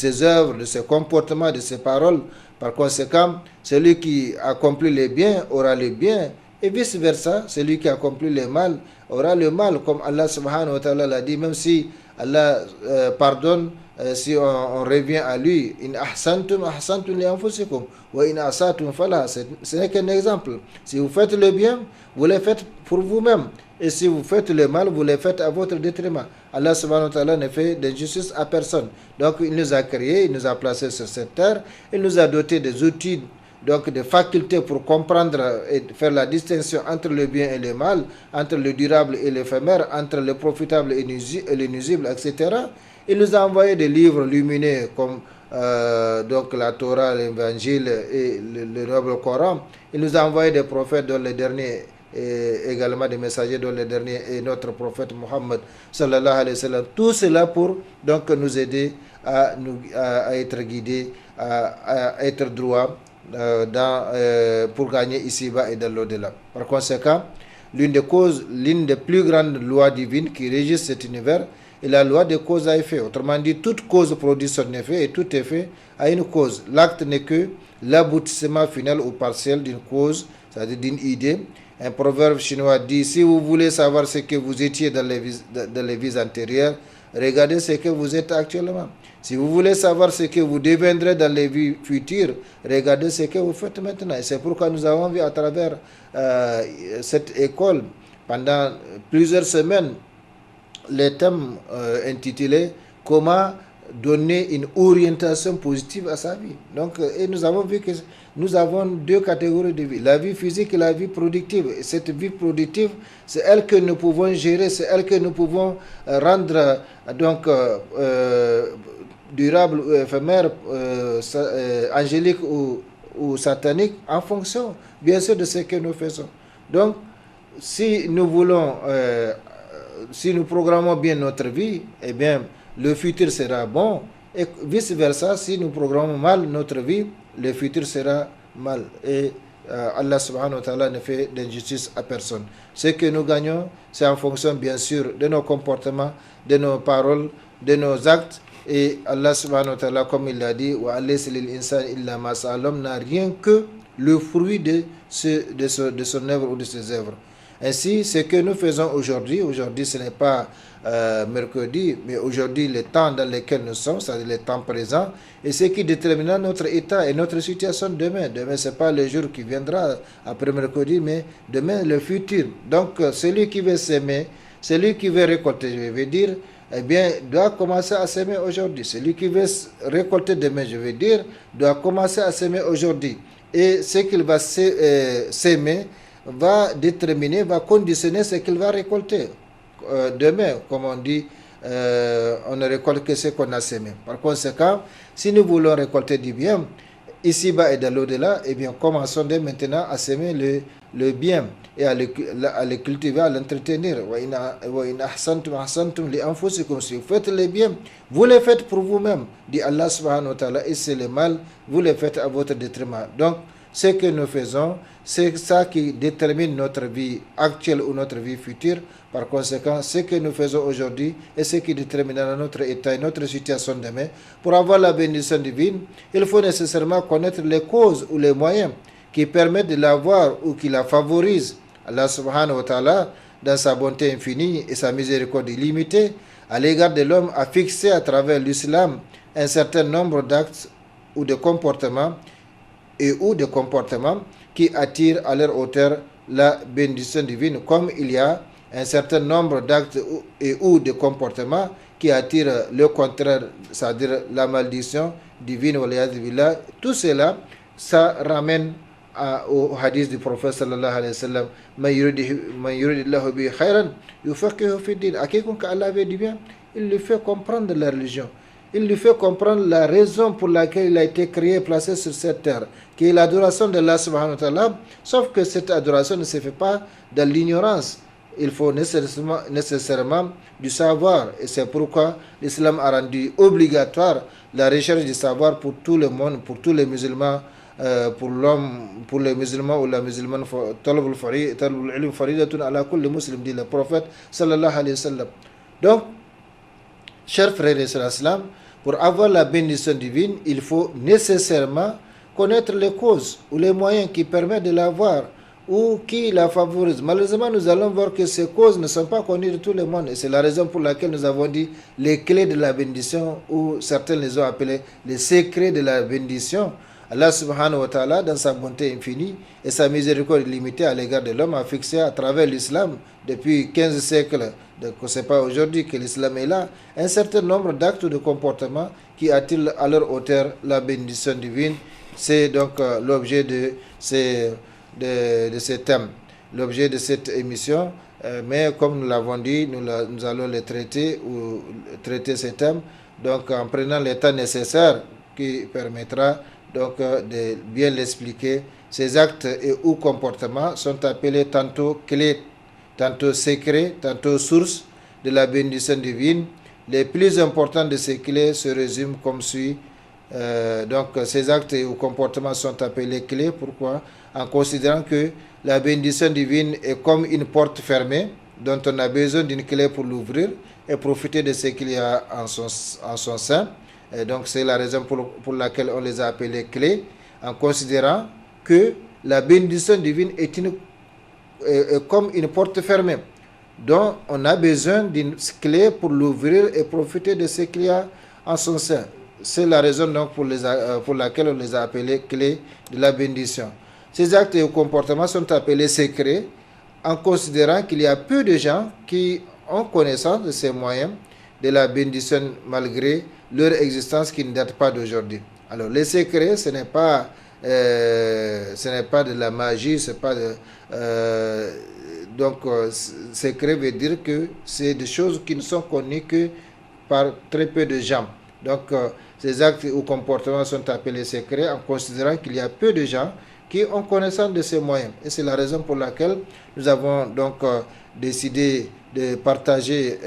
ses comportements, de ses paroles. Par conséquent, celui qui accomplit les biens aura les biens, et vice-versa, celui qui accomplit le mal aura le mal, comme Allah subhanahu wa ta'ala l'a dit, même si Allah pardonne, si on revient à lui. In ahsantum ahsantum li anfusikum wa in asatum fala. Ce n'est qu'un exemple. Si vous faites le bien, vous le faites pour vous-même. Et si vous faites le mal, vous le faites à votre détriment. Allah subhanahu wa ta'ala ne fait d'injustice à personne. Donc il nous a créés, il nous a placés sur cette terre, il nous a dotés des outils, donc des facultés pour comprendre et faire la distinction entre le bien et le mal, entre le durable et l'éphémère, entre le profitable et le nuisible, etc. Il nous a envoyé des livres lumineux comme donc la Torah, l'Évangile et le noble Coran. Il nous a envoyé des prophètes dont le dernier et également des messagers dont le dernier est notre prophète Muhammad sallallahu alayhi wa sallam. Tout cela pour donc nous aider à être guidés, à être droits pour gagner ici-bas et dans l'au-delà. Par conséquent, l'une des plus grandes lois divines qui régissent cet univers est la loi de cause à effet. Autrement dit, toute cause produit son effet et tout effet a une cause. L'acte n'est que l'aboutissement final ou partiel d'une cause, c'est-à-dire d'une idée. Un proverbe chinois dit, si vous voulez savoir ce que vous étiez dans les vies antérieures, regardez ce que vous êtes actuellement. Si vous voulez savoir ce que vous deviendrez dans les vies futures, regardez ce que vous faites maintenant. Et c'est pourquoi nous avons vu à travers cette école, pendant plusieurs semaines, les thèmes intitulés « Comment donner une orientation positive à sa vie ». Donc, et nous avons vu que nous avons deux catégories de vie, la vie physique et la vie productive. Et cette vie productive, c'est elle que nous pouvons gérer, c'est elle que nous pouvons rendre donc durable ou éphémère, angélique ou satanique, en fonction, bien sûr, de ce que nous faisons. Donc, si nous voulons, si nous programmons bien notre vie, eh bien, le futur sera bon. Et vice-versa, si nous programmons mal notre vie, le futur sera mal. Et Allah subhanahu wa ta'ala ne fait d'injustice à personne. Ce que nous gagnons, c'est en fonction, bien sûr, de nos comportements, de nos paroles, de nos actes. Et Allah subhanahu wa ta'ala, comme il l'a dit, l'homme n'a rien que le fruit de son œuvre ou de ses œuvres. Ainsi, ce que nous faisons aujourd'hui, ce n'est pas mercredi, mais aujourd'hui, le temps dans lequel nous sommes, c'est-à-dire le temps présent, et ce qui déterminera notre état et notre situation demain. Demain, ce n'est pas le jour qui viendra après mercredi, mais demain, le futur. Donc, celui qui veut s'aimer, celui qui veut récolter, je veux dire, eh bien, doit commencer à s'aimer aujourd'hui. Celui qui veut récolter demain, je veux dire, doit commencer à s'aimer aujourd'hui. Et ce qu'il va s'aimer va déterminer, va conditionner ce qu'il va récolter. Demain, comme on dit, on ne récolte que ce qu'on a semé. Par conséquent, si nous voulons récolter du bien, ici-bas et dans l'au-delà, eh bien, commençons dès maintenant à semer le bien et à le cultiver, à l'entretenir. Si vous faites le bien, vous le faites pour vous-même, dit Allah subhanahu wa ta'ala, et c'est le mal, vous le faites à votre détriment. Donc, ce que nous faisons, c'est ça qui détermine notre vie actuelle ou notre vie future. Par conséquent, ce que nous faisons aujourd'hui est ce qui déterminera notre état et notre situation demain. Pour avoir la bénédiction divine, il faut nécessairement connaître les causes ou les moyens qui permettent de l'avoir ou qui la favorisent. Allah subhanahu wa ta'ala, dans sa bonté infinie et sa miséricorde illimitée, à l'égard de l'homme, a fixé à travers l'islam un certain nombre d'actes ou de comportements qui attirent à leur hauteur la bénédiction divine, comme il y a un certain nombre d'actes ou de comportements qui attirent le contraire, c'est-à-dire la malédiction divine. Tout cela, ça ramène au hadith du prophète sallallahu alayhi wa sallam, Man yuridillahu bihi khayran yufaqihu fi din. À quiconque Allah veut du bien, il lui fait comprendre la religion. Il lui fait comprendre la raison pour laquelle il a été créé, placé sur cette terre, qui est l'adoration de Allah subhanahu wa ta'ala, sauf que cette adoration ne se fait pas dans l'ignorance. Il faut nécessairement du savoir, et c'est pourquoi l'islam a rendu obligatoire la recherche du savoir pour tout le monde, pour tous les musulmans, pour l'homme, pour les musulmans ou la musulmane, dit le prophète sallallahu alayhi wa sallam. Donc, chers frères et sœurs, pour avoir la bénédiction divine, il faut nécessairement connaître les causes ou les moyens qui permettent de l'avoir ou qui la favorisent. Malheureusement, nous allons voir que ces causes ne sont pas connues de tout le monde. Et c'est la raison pour laquelle nous avons dit les clés de la bénédiction, ou certains les ont appelés les secrets de la bénédiction. Allah subhanahu wa ta'ala, dans sa bonté infinie et sa miséricorde illimitée à l'égard de l'homme, a fixé à travers l'islam, depuis 15 siècles, donc ce n'est pas aujourd'hui que l'islam est là, un certain nombre d'actes ou de comportements qui attirent à leur hauteur la bénédiction divine. C'est donc l'objet de ces thèmes, l'objet de cette émission. Mais comme nous l'avons dit, nous allons les traiter ou traiter ces thèmes, donc en prenant le temps nécessaire qui permettra donc de bien l'expliquer. Ces actes et ou comportements sont appelés tantôt clés, tantôt secrets, tantôt sources de la bénédiction divine. Les plus importants de ces clés se résument comme suit. Donc ces actes ou comportements sont appelés clés. Pourquoi? En considérant que la bénédiction divine est comme une porte fermée dont on a besoin d'une clé pour l'ouvrir et profiter de ce qu'il y a en son sein. Et donc c'est la raison pour laquelle on les a appelés clés, en considérant que la bénédiction divine est comme une porte fermée dont on a besoin d'une clé pour l'ouvrir et profiter de ce qu'il y a en son sein. C'est la raison donc pour laquelle on les a appelés clés de la bénédiction. Ces actes et comportements sont appelés secrets en considérant qu'il y a peu de gens qui ont connaissance de ces moyens de la bénédiction malgré leur existence qui ne date pas d'aujourd'hui. Alors les secrets, ce n'est pas de la magie, c'est pas donc secret veut dire que c'est des choses qui ne sont connues que par très peu de gens. Donc ces actes ou comportements sont appelés secrets en considérant qu'il y a peu de gens qui ont connaissance de ces moyens. Et c'est la raison pour laquelle nous avons donc décidé de partager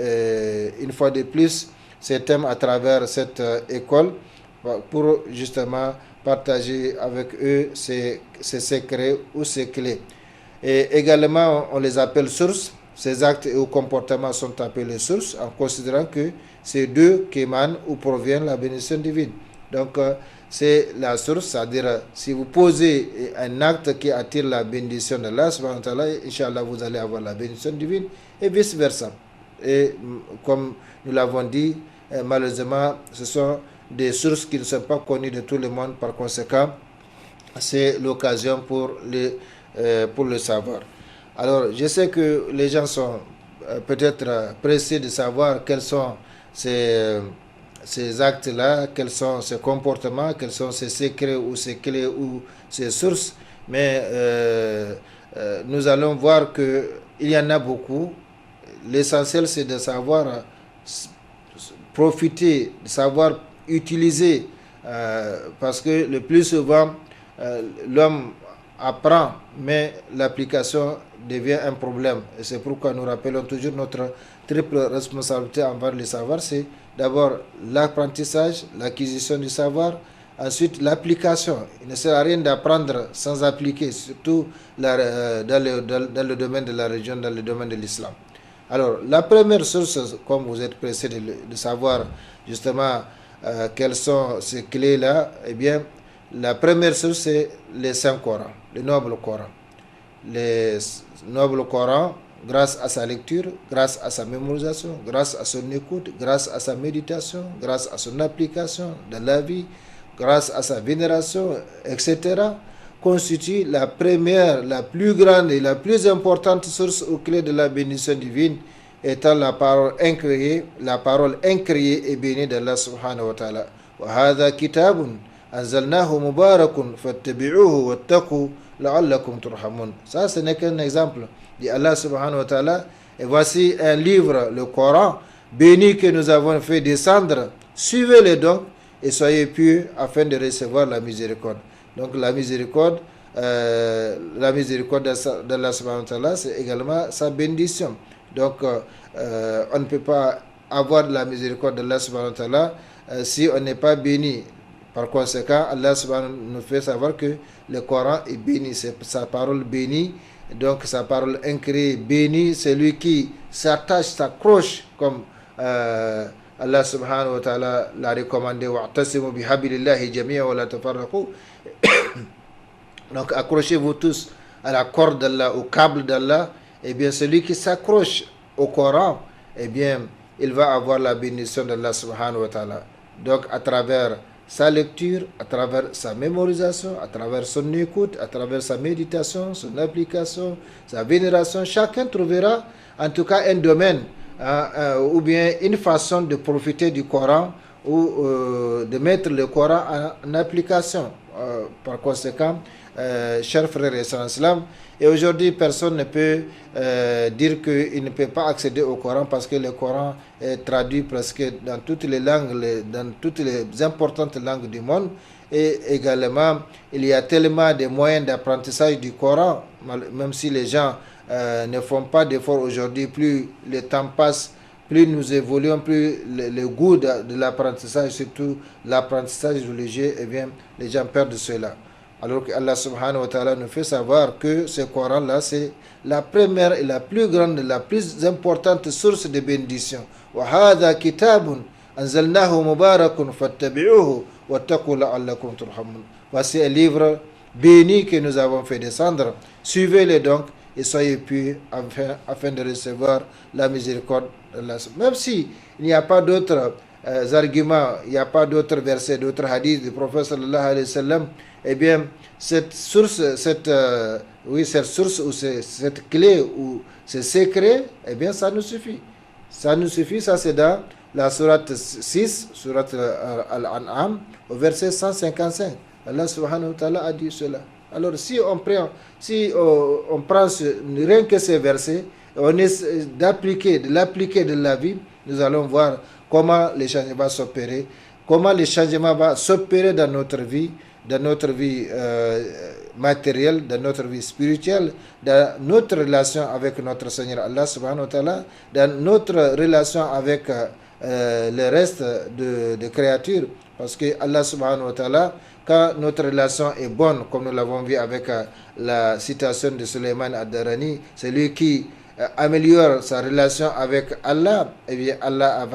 une fois de plus ces thèmes à travers cette école pour justement partager avec eux ces secrets ou ces clés. Et également, on les appelle sources. Ces actes ou comportements sont appelés sources en considérant que c'est d'eux qu'émane ou provient la bénédiction divine. Donc, c'est la source, c'est-à-dire, si vous posez un acte qui attire la bénédiction d'Allah, subhanahu wa ta'ala, Inch'Allah, vous allez avoir la bénédiction divine, et vice-versa. Et comme nous l'avons dit, malheureusement, ce sont des sources qui ne sont pas connues de tout le monde, par conséquent, c'est l'occasion pour le savoir. Alors, je sais que les gens sont peut-être pressés de savoir quels sont ces actes-là, quels sont ces comportements, quels sont ces secrets ou ces clés ou ces sources, mais nous allons voir qu'il y en a beaucoup. L'essentiel, c'est de savoir profiter, de savoir utiliser, parce que le plus souvent, l'homme apprend, mais l'application devient un problème. Et c'est pourquoi nous rappelons toujours notre triple responsabilité envers le savoir. C'est d'abord l'apprentissage, l'acquisition du savoir, ensuite l'application. Il ne sert à rien d'apprendre sans appliquer, surtout dans le domaine de la religion, dans le domaine de l'islam. Alors, la première source, comme vous êtes pressé de savoir justement quelles sont ces clés-là, eh bien, la première source, c'est les Saints Corans, le noble Coran. Le noble Coran, grâce à sa lecture, grâce à sa mémorisation, grâce à son écoute, grâce à sa méditation, grâce à son application dans la vie, grâce à sa vénération, etc., constitue la première, la plus grande et la plus importante source aux clés de la bénédiction divine, étant la parole incréée et bénie d'Allah subhanahu wa ta'ala. Wa hadha kitabun anzalnahu mubarakun fattabi'uhu wattaqu la'allakum turhamun. Ça, ce n'est qu'un exemple d'Allah subhanahu wa ta'ala. Et voici un livre, le Coran, béni que nous avons fait descendre. Suivez-le donc et soyez pieux afin de recevoir la miséricorde. Donc la miséricorde d'Allah subhanahu wa ta'ala, c'est également sa bénédiction. Donc on ne peut pas avoir de la miséricorde d'Allah subhanahu wa ta'ala si on n'est pas béni. Par conséquent, Allah subhanahu wa ta'ala nous fait savoir que le Coran est béni, c'est sa parole bénie. Donc sa parole incréée bénie, c'est lui qui s'attache, s'accroche comme Allah subhanahu wa ta'ala l'a recommandé. Wa'tasimu bihablillahi jami'an wa la tafarraqu. Donc accrochez-vous tous à la corde d'Allah, au câble d'Allah. Eh bien, celui qui s'accroche au Coran, eh bien, il va avoir la bénédiction d'Allah subhanahu wa ta'ala. Donc à travers sa lecture, à travers sa mémorisation, à travers son écoute, à travers sa méditation, son application, sa vénération, chacun trouvera en tout cas un domaine ou bien une façon de profiter du Coran ou de mettre le Coran en application. Par conséquent, chers frères et sœurs en islam, et aujourd'hui personne ne peut dire qu'il ne peut pas accéder au Coran parce que le Coran est traduit presque dans toutes les langues, dans toutes les importantes langues du monde, et également il y a tellement de moyens d'apprentissage du Coran, même si les gens ne font pas d'efforts aujourd'hui. Plus le temps passe, plus nous évoluons, plus le goût de l'apprentissage, surtout l'apprentissage religieux, eh bien, les gens perdent cela. Alors que Allah subhanahu wa ta'ala nous fait savoir que ce Coran-là, c'est la première et la plus grande, la plus importante source de bénédiction. Wa hadha kitabun anzalnahu mubarakun fattabi'uhu wattaqu la'allakum turhamun. Voici un livre béni que nous avons fait descendre. Suivez-le donc et soyez pieux afin de recevoir la miséricorde d'Allah. Même si il n'y a pas d'autres arguments, il n'y a pas d'autres versets, d'autres hadiths du prophète sallallahu alayhi wa sallam, eh bien, cette source ou cette clé ou ce secret, eh bien, ça nous suffit. Ça nous suffit, ça c'est dans la sourate 6, sourate Al-An'am, au verset 155. Allah subhanahu wa ta'ala a dit cela. Alors, si on prend rien que ces versets, on essaie d'appliquer de la vie, nous allons voir comment les changements vont s'opérer, comment les changements vont s'opérer dans notre vie matérielle, dans notre vie spirituelle, dans notre relation avec notre Seigneur Allah subhanahu wa ta'ala, dans notre relation avec le reste de créatures. Parce que Allah subhanahu wa ta'ala, quand notre relation est bonne, comme nous l'avons vu avec la citation de Suleiman ad-Darani, celui qui améliore sa relation avec Allah, eh bien Allah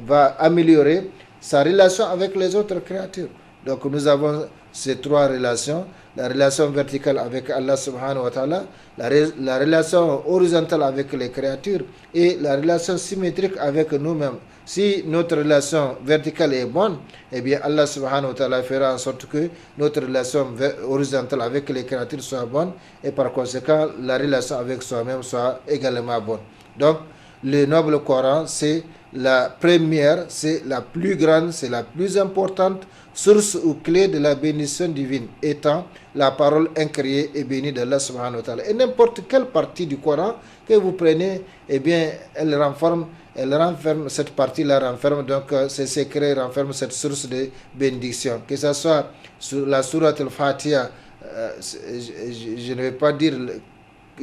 va améliorer sa relation avec les autres créatures. Donc nous avons ces trois relations, la relation verticale avec Allah subhanahu wa ta'ala, la relation horizontale avec les créatures et la relation symétrique avec nous-mêmes. Si notre relation verticale est bonne, eh bien Allah subhanahu wa ta'ala fera en sorte que notre relation horizontale avec les créatures soit bonne et par conséquent la relation avec soi-même soit également bonne. Donc le noble Coran, c'est la première, c'est la plus grande, c'est la plus importante source ou clé de la bénédiction divine, étant la parole incréée et bénie d'Allah subhanahu wa ta'ala. Et n'importe quelle partie du Coran que vous prenez, eh bien, elle renferme, cette partie-là renferme donc ces secrets, renferme cette source de bénédiction. Que ce soit sur la sourate al-Fatiha, je ne vais pas dire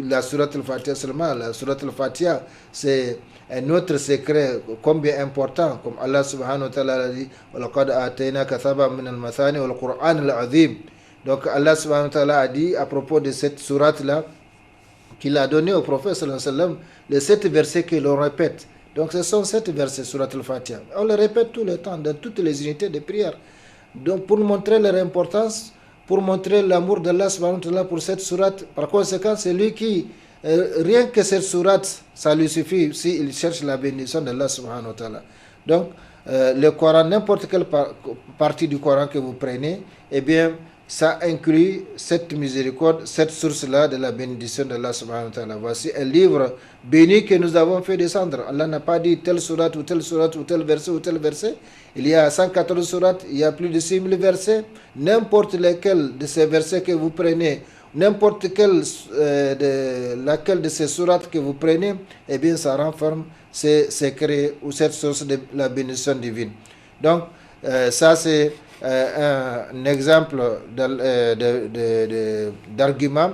la sourate al-Fatiha seulement, la sourate al-Fatiha, c'est un autre secret combien important, comme Allah subhanahu wa ta'ala a dit وَلَقَدْ آتَيْنَاكَ ثَبًا مِنَ الْمَثَانِ وَالْقُرْآنِ الْعَظِيمِ. Donc Allah subhanahu wa ta'ala a dit à propos de cette sourate-là qu'il a donné au prophète sallallahu alayhi wa sallam les 7 versets que l'on répète. Donc ce sont 7 versets sourate al-Fatiha. On les répète tout le temps dans toutes les unités de prière. Donc pour montrer leur importance, pour montrer l'amour d'Allah subhanahu wa ta'ala pour cette sourate, par conséquent c'est lui qui rien que cette sourate, ça lui suffit s'il cherche la bénédiction d'Allah subhanahu wa ta'ala. Donc, le Coran, n'importe quelle partie du Coran que vous prenez, eh bien, ça inclut cette miséricorde, cette source-là de la bénédiction d'Allah subhanahu wa ta'ala. Voici un livre béni que nous avons fait descendre. Allah n'a pas dit telle sourate ou tel sourate ou tel verset ou tel verset. Il y a 114 sourates, il y a plus de 6000 versets. N'importe lequel de ces versets que vous prenez, n'importe laquelle de ces sourates que vous prenez, eh bien ça renferme ces secrets ou cette source de la bénédiction divine. Donc ça c'est un exemple d'argument,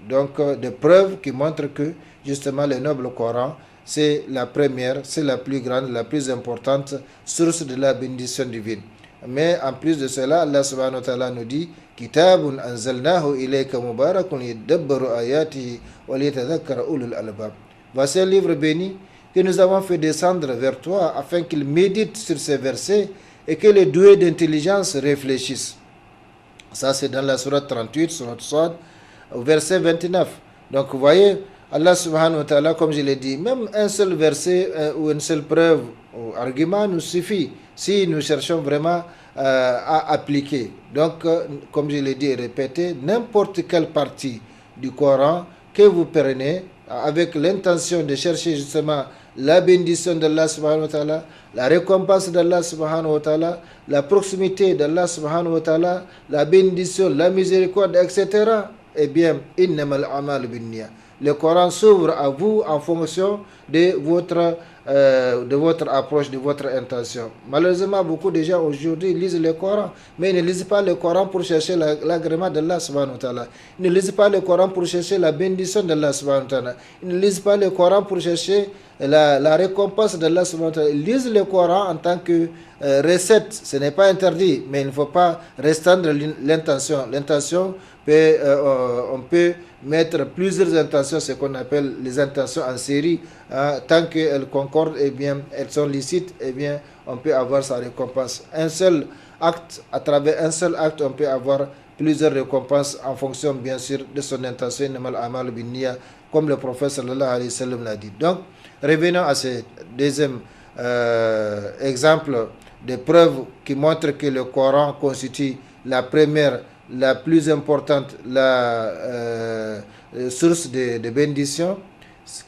donc de preuve qui montre que justement le noble Coran, c'est la première, c'est la plus grande, la plus importante source de la bénédiction divine. Mais en plus de cela, Allah subhanahu wa ta'ala nous dit Kitabun anzalnahu ilayka mubarakun yadabbaru ayatihi wa liyatadhakkara ulul albab. Voici un livre béni que nous avons fait descendre vers toi afin qu'il médite sur ces versets et que les doués d'intelligence réfléchissent. Ça c'est dans la sourate 38, sourate Sad, au verset 29. Donc vous voyez, Allah subhanahu wa ta'ala, comme je l'ai dit, même un seul verset ou une seule preuve ou argument nous suffit si nous cherchons vraiment à appliquer. Donc, comme je l'ai dit et répété, n'importe quelle partie du Coran que vous prenez avec l'intention de chercher justement la bénédiction d'Allah subhanahu wa ta'ala, la récompense d'Allah subhanahu wa ta'ala, la proximité d'Allah subhanahu wa ta'ala, la bénédiction, la miséricorde, etc. Eh bien, innamal a'malu binniyah. Le Coran s'ouvre à vous en fonction de votre approche, de votre intention. Malheureusement, beaucoup de gens aujourd'hui lisent le Coran, mais ils ne lisent pas le Coran pour chercher l'agrément d'Allah subhanahu wa ta'ala. Ils ne lisent pas le Coran pour chercher la bénédiction d'Allah subhanahu wa ta'ala. Ils ne lisent pas le Coran pour chercher la récompense d'Allah subhanahu wa ta'ala. Ils lisent le Coran en tant que recette. Ce n'est pas interdit, mais il ne faut pas restreindre l'intention. L'intention, on peut mettre plusieurs intentions, ce qu'on appelle les intentions en série, tant qu'elles concordent, eh bien, elles sont licites, eh bien, on peut avoir sa récompense. Un seul acte, à travers un seul acte, on peut avoir plusieurs récompenses en fonction, bien sûr, de son intention, comme le prophète sallallahu alayhi wa sallam l'a dit. Donc, revenons à ce deuxième exemple de preuve qui montre que le Coran constitue la première, la plus importante, la source de bénédiction.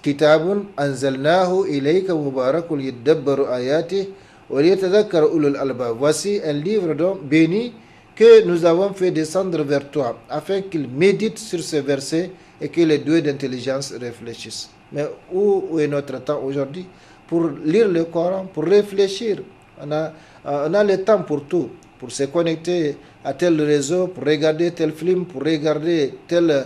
Kitabun anzalnahu ilayka mubarakun yadabbaru ayatihi wa liyatadhakkara ulul albab. Voici un livre donc béni que nous avons fait descendre vers toi afin qu'il médite sur ces versets et que les doués d'intelligence réfléchissent. Mais où est notre temps aujourd'hui pour lire le Coran, pour réfléchir? On a le temps pour tout, pour se connecter à tel réseau, pour regarder tel film, pour regarder telle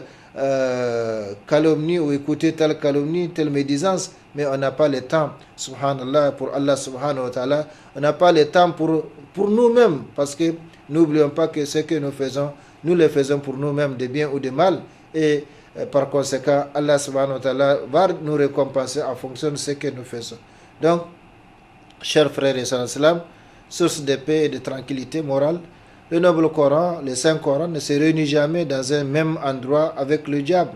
calomnie ou écouter telle calomnie, telle médisance, mais on n'a pas le temps, subhanallah, pour Allah subhanahu wa ta'ala, on n'a pas le temps pour nous-mêmes, parce que n'oublions pas que ce que nous faisons, nous le faisons pour nous-mêmes, de bien ou de mal, et par conséquent, Allah subhanahu wa ta'ala va nous récompenser en fonction de ce que nous faisons. Donc, chers frères et sœurs, source de paix et de tranquillité morale. Le noble Coran, le Saint Coran, ne se réunit jamais dans un même endroit avec le diable,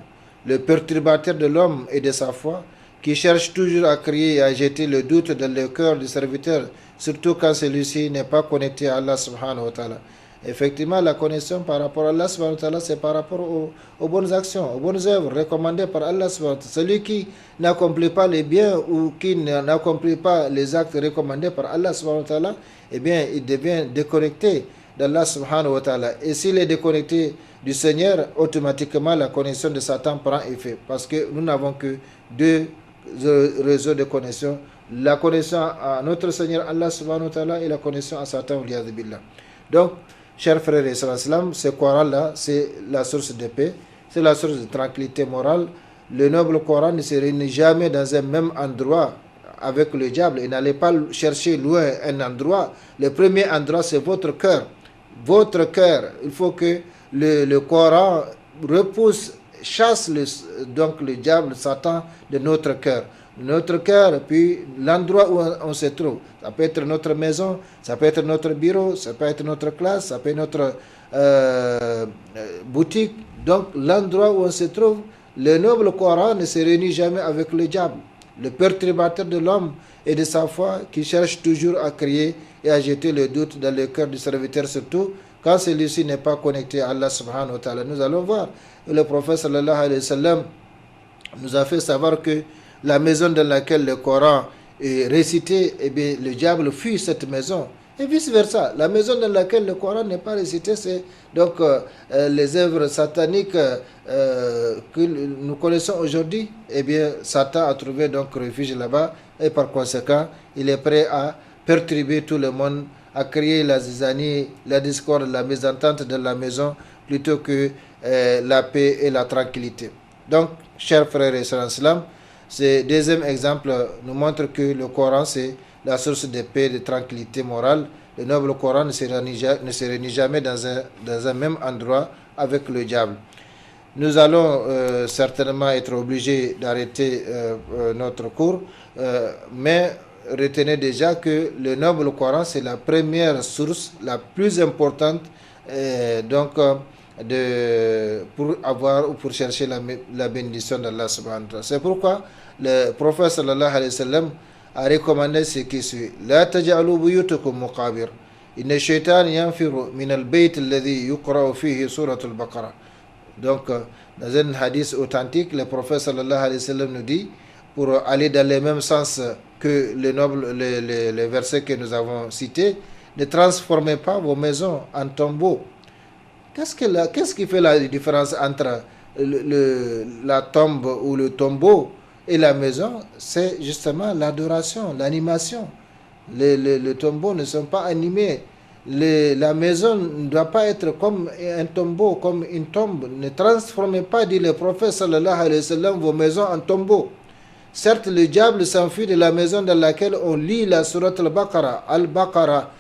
le perturbateur de l'homme et de sa foi, qui cherche toujours à créer et à jeter le doute dans le cœur du serviteur, surtout quand celui-ci n'est pas connecté à Allah subhanahu wa ta'ala. Effectivement, la connexion par rapport à Allah subhanahu wa ta'ala, c'est par rapport aux bonnes actions, aux bonnes œuvres recommandées par Allah subhanahu wa ta'ala. Celui qui n'accomplit pas les biens ou qui n'accomplit pas les actes recommandés par Allah subhanahu wa ta'ala, eh bien, il devient déconnecté d'Allah subhanahu wa ta'ala. Et s'il est déconnecté du Seigneur, automatiquement la connexion de Satan prend effet. Parce que nous n'avons que deux réseaux de connexion. La connexion à notre Seigneur Allah subhanahu wa ta'ala et la connexion à Satan. Donc, chers frères et sœurs, ce Coran-là, c'est la source de paix, c'est la source de tranquillité morale. Le noble Coran ne se réunit jamais dans un même endroit avec le diable. Et n'allez pas chercher loin un endroit. Le premier endroit, c'est votre cœur. Votre cœur. Il faut que le Coran repousse, chasse donc le diable, Satan, de notre cœur. Notre cœur, puis l'endroit où on se trouve. Ça peut être notre maison, ça peut être notre bureau, ça peut être notre classe, ça peut être notre boutique. Donc l'endroit où on se trouve, le noble Coran ne se réunit jamais avec le diable, le perturbateur de l'homme et de sa foi, qui cherche toujours à créer et à jeter le doute dans le cœur du serviteur, surtout quand celui-ci n'est pas connecté à Allah subhanahu wa ta'ala. Nous allons voir, le prophète sallallahu alayhi wa sallam nous a fait savoir que la maison dans laquelle le Coran est récité, eh bien, le diable fuit cette maison. Et vice-versa. La maison dans laquelle le Coran n'est pas récité, c'est donc les œuvres sataniques que nous connaissons aujourd'hui. Eh bien, Satan a trouvé donc refuge là-bas et par conséquent, il est prêt à perturber tout le monde, à créer la zizanie, la discorde, la mésentente dans la maison plutôt que la paix et la tranquillité. Donc, chers frères et sœurs en islam, ce deuxième exemple nous montre que le Coran, c'est la source de paix et de tranquillité morale. Le noble Coran ne se réunit jamais dans un même endroit avec le diable. Nous allons certainement être obligés d'arrêter notre cours, mais retenez déjà que le noble Coran, c'est la première source, la plus importante, pour avoir ou pour chercher la bénédiction d'Allah subhanahu wa ta'ala. C'est pourquoi le prophète sallallahu alayhi wa sallam a recommandé ce qui suit: La taj'alu buyutakum muqabir. Inna shaytan yanfiru min al-bayt alladhi yuqra'u fihi surat al-Baqarah. Donc, dans un hadith authentique, le prophète sallallahu alayhi wa sallam nous dit, pour aller dans le même sens que les versets que nous avons cités, ne transformez pas vos maisons en tombeaux. Qu'est-ce qui fait la différence entre la tombe ou le tombeau et la maison? C'est justement l'adoration, l'animation. Les tombeaux ne sont pas animés. La maison ne doit pas être comme un tombeau, comme une tombe. Ne transformez pas, dit le prophète sallallahu alayhi wa sallam, vos maisons en tombeaux. Certes, le diable s'enfuit de la maison dans laquelle on lit la sourate al-Baqarah. Al-Baqarah,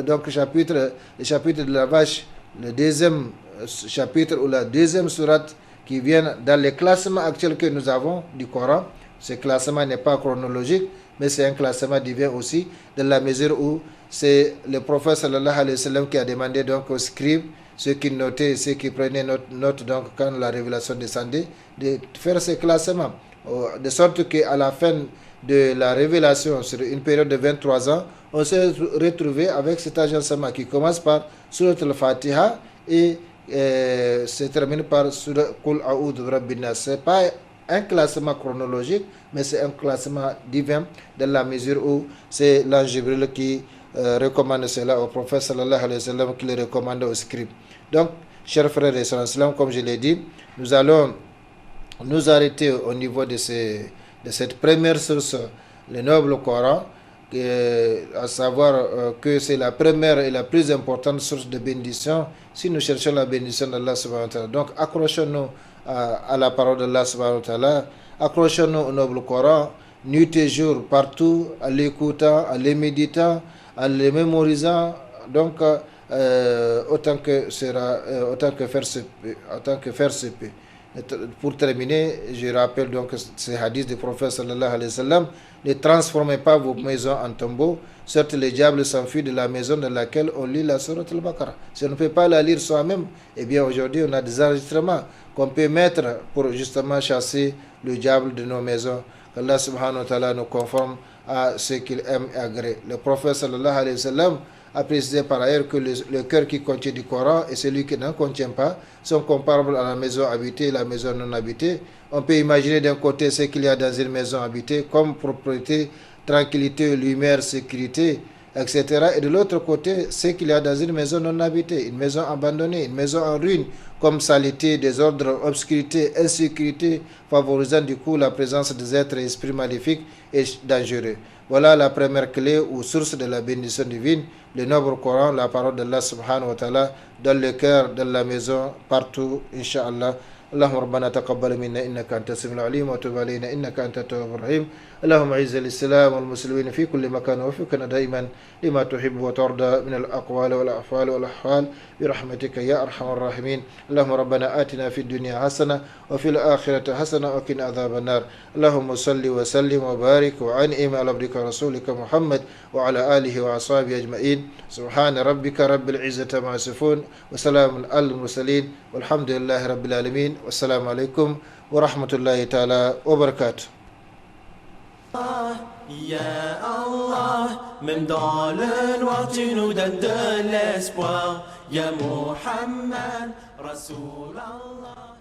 donc le chapitre de la vache, le deuxième chapitre ou la deuxième sourate qui vient dans le classement actuel que nous avons du Coran. Ce classement n'est pas chronologique, mais c'est un classement divin aussi, dans la mesure où c'est le prophète sallallahu alayhi wa sallam qui a demandé donc aux scribes, ceux qui notaient, ceux qui prenaient note donc quand la révélation descendait, de faire ce classement, de sorte qu'à la fin de la révélation, sur une période de 23 ans, on s'est retrouvé avec cet agencement qui commence par Surat al-Fatiha et se termine par Surat Qul A'udhu bi Rabbin Nas. Ce n'est pas un classement chronologique, mais c'est un classement divin dans la mesure où c'est l'ange Jibril qui recommande cela au prophète sallallahu alayhi wa sallam, qui le recommande aux scribes. Donc, chers frères et sœurs, comme je l'ai dit, nous allons nous arrêter au niveau de cette première source, le noble Coran, à savoir que c'est la première et la plus importante source de bénédiction si nous cherchons la bénédiction d'Allah subhanahu wa ta'ala. Donc accrochons-nous à la parole d'Allah subhanahu wa ta'ala, accrochons-nous au noble Coran, nuit et jour, partout, en l'écoutant, en les méditant, en les mémorisant, donc autant que faire se peut. Pour terminer, je rappelle donc ces hadiths du prophète sallallahu alayhi wa sallam. Ne transformez pas vos maisons en tombeaux. Certes, le diable s'enfuit de la maison dans laquelle on lit la sourate al-Baqarah. Si on ne peut pas la lire soi-même, eh bien aujourd'hui on a des enregistrements qu'on peut mettre pour justement chasser le diable de nos maisons. Qu'Allah subhanahu wa ta'ala nous conforme à ce qu'il aime et agrée. Le prophète sallallahu alayhi wa sallam a précisé par ailleurs que le cœur qui contient du Coran et celui qui n'en contient pas sont comparables à la maison habitée et la maison non habitée. On peut imaginer d'un côté ce qu'il y a dans une maison habitée comme propriété, tranquillité, lumière, sécurité, etc. Et de l'autre côté, ce qu'il y a dans une maison non habitée, une maison abandonnée, une maison en ruine, comme saleté, désordre, obscurité, insécurité, favorisant du coup la présence des êtres et esprits maléfiques et dangereux. Voilà la première clé ou source de la bénédiction divine, le noble Coran, la parole d'Allah subhanahu wa ta'ala, dans le cœur, dans la maison, partout, Inch'Allah. اللهم ربنا تقبل منا إنك أنت السميع العليم وتب علينا إنك أنت التواب الرحيم اللهم أعز الإسلام والمسلمين في كل مكان ووفقنا دائما لما تحب وترضى من الأقوال والأفعال والأحوال برحمتك يا أرحم الراحمين اللهم ربنا آتنا في الدنيا حسنة وفي الآخرة حسنة وقنا عذاب النار اللهم صل وسلم وبارك وأنعم على عبدك ورسولك محمد وعلى آله وأصحابه أجمعين سبحان ربك رب العزة عما يصفون وسلام على المرسلين والحمد لله رب العالمين والسلام عليكم ورحمة الله تعالى وبركاته Ya Allah, même dans le noir tu nous donnes de l'espoir. Ya Muhammad, Rasul Allah.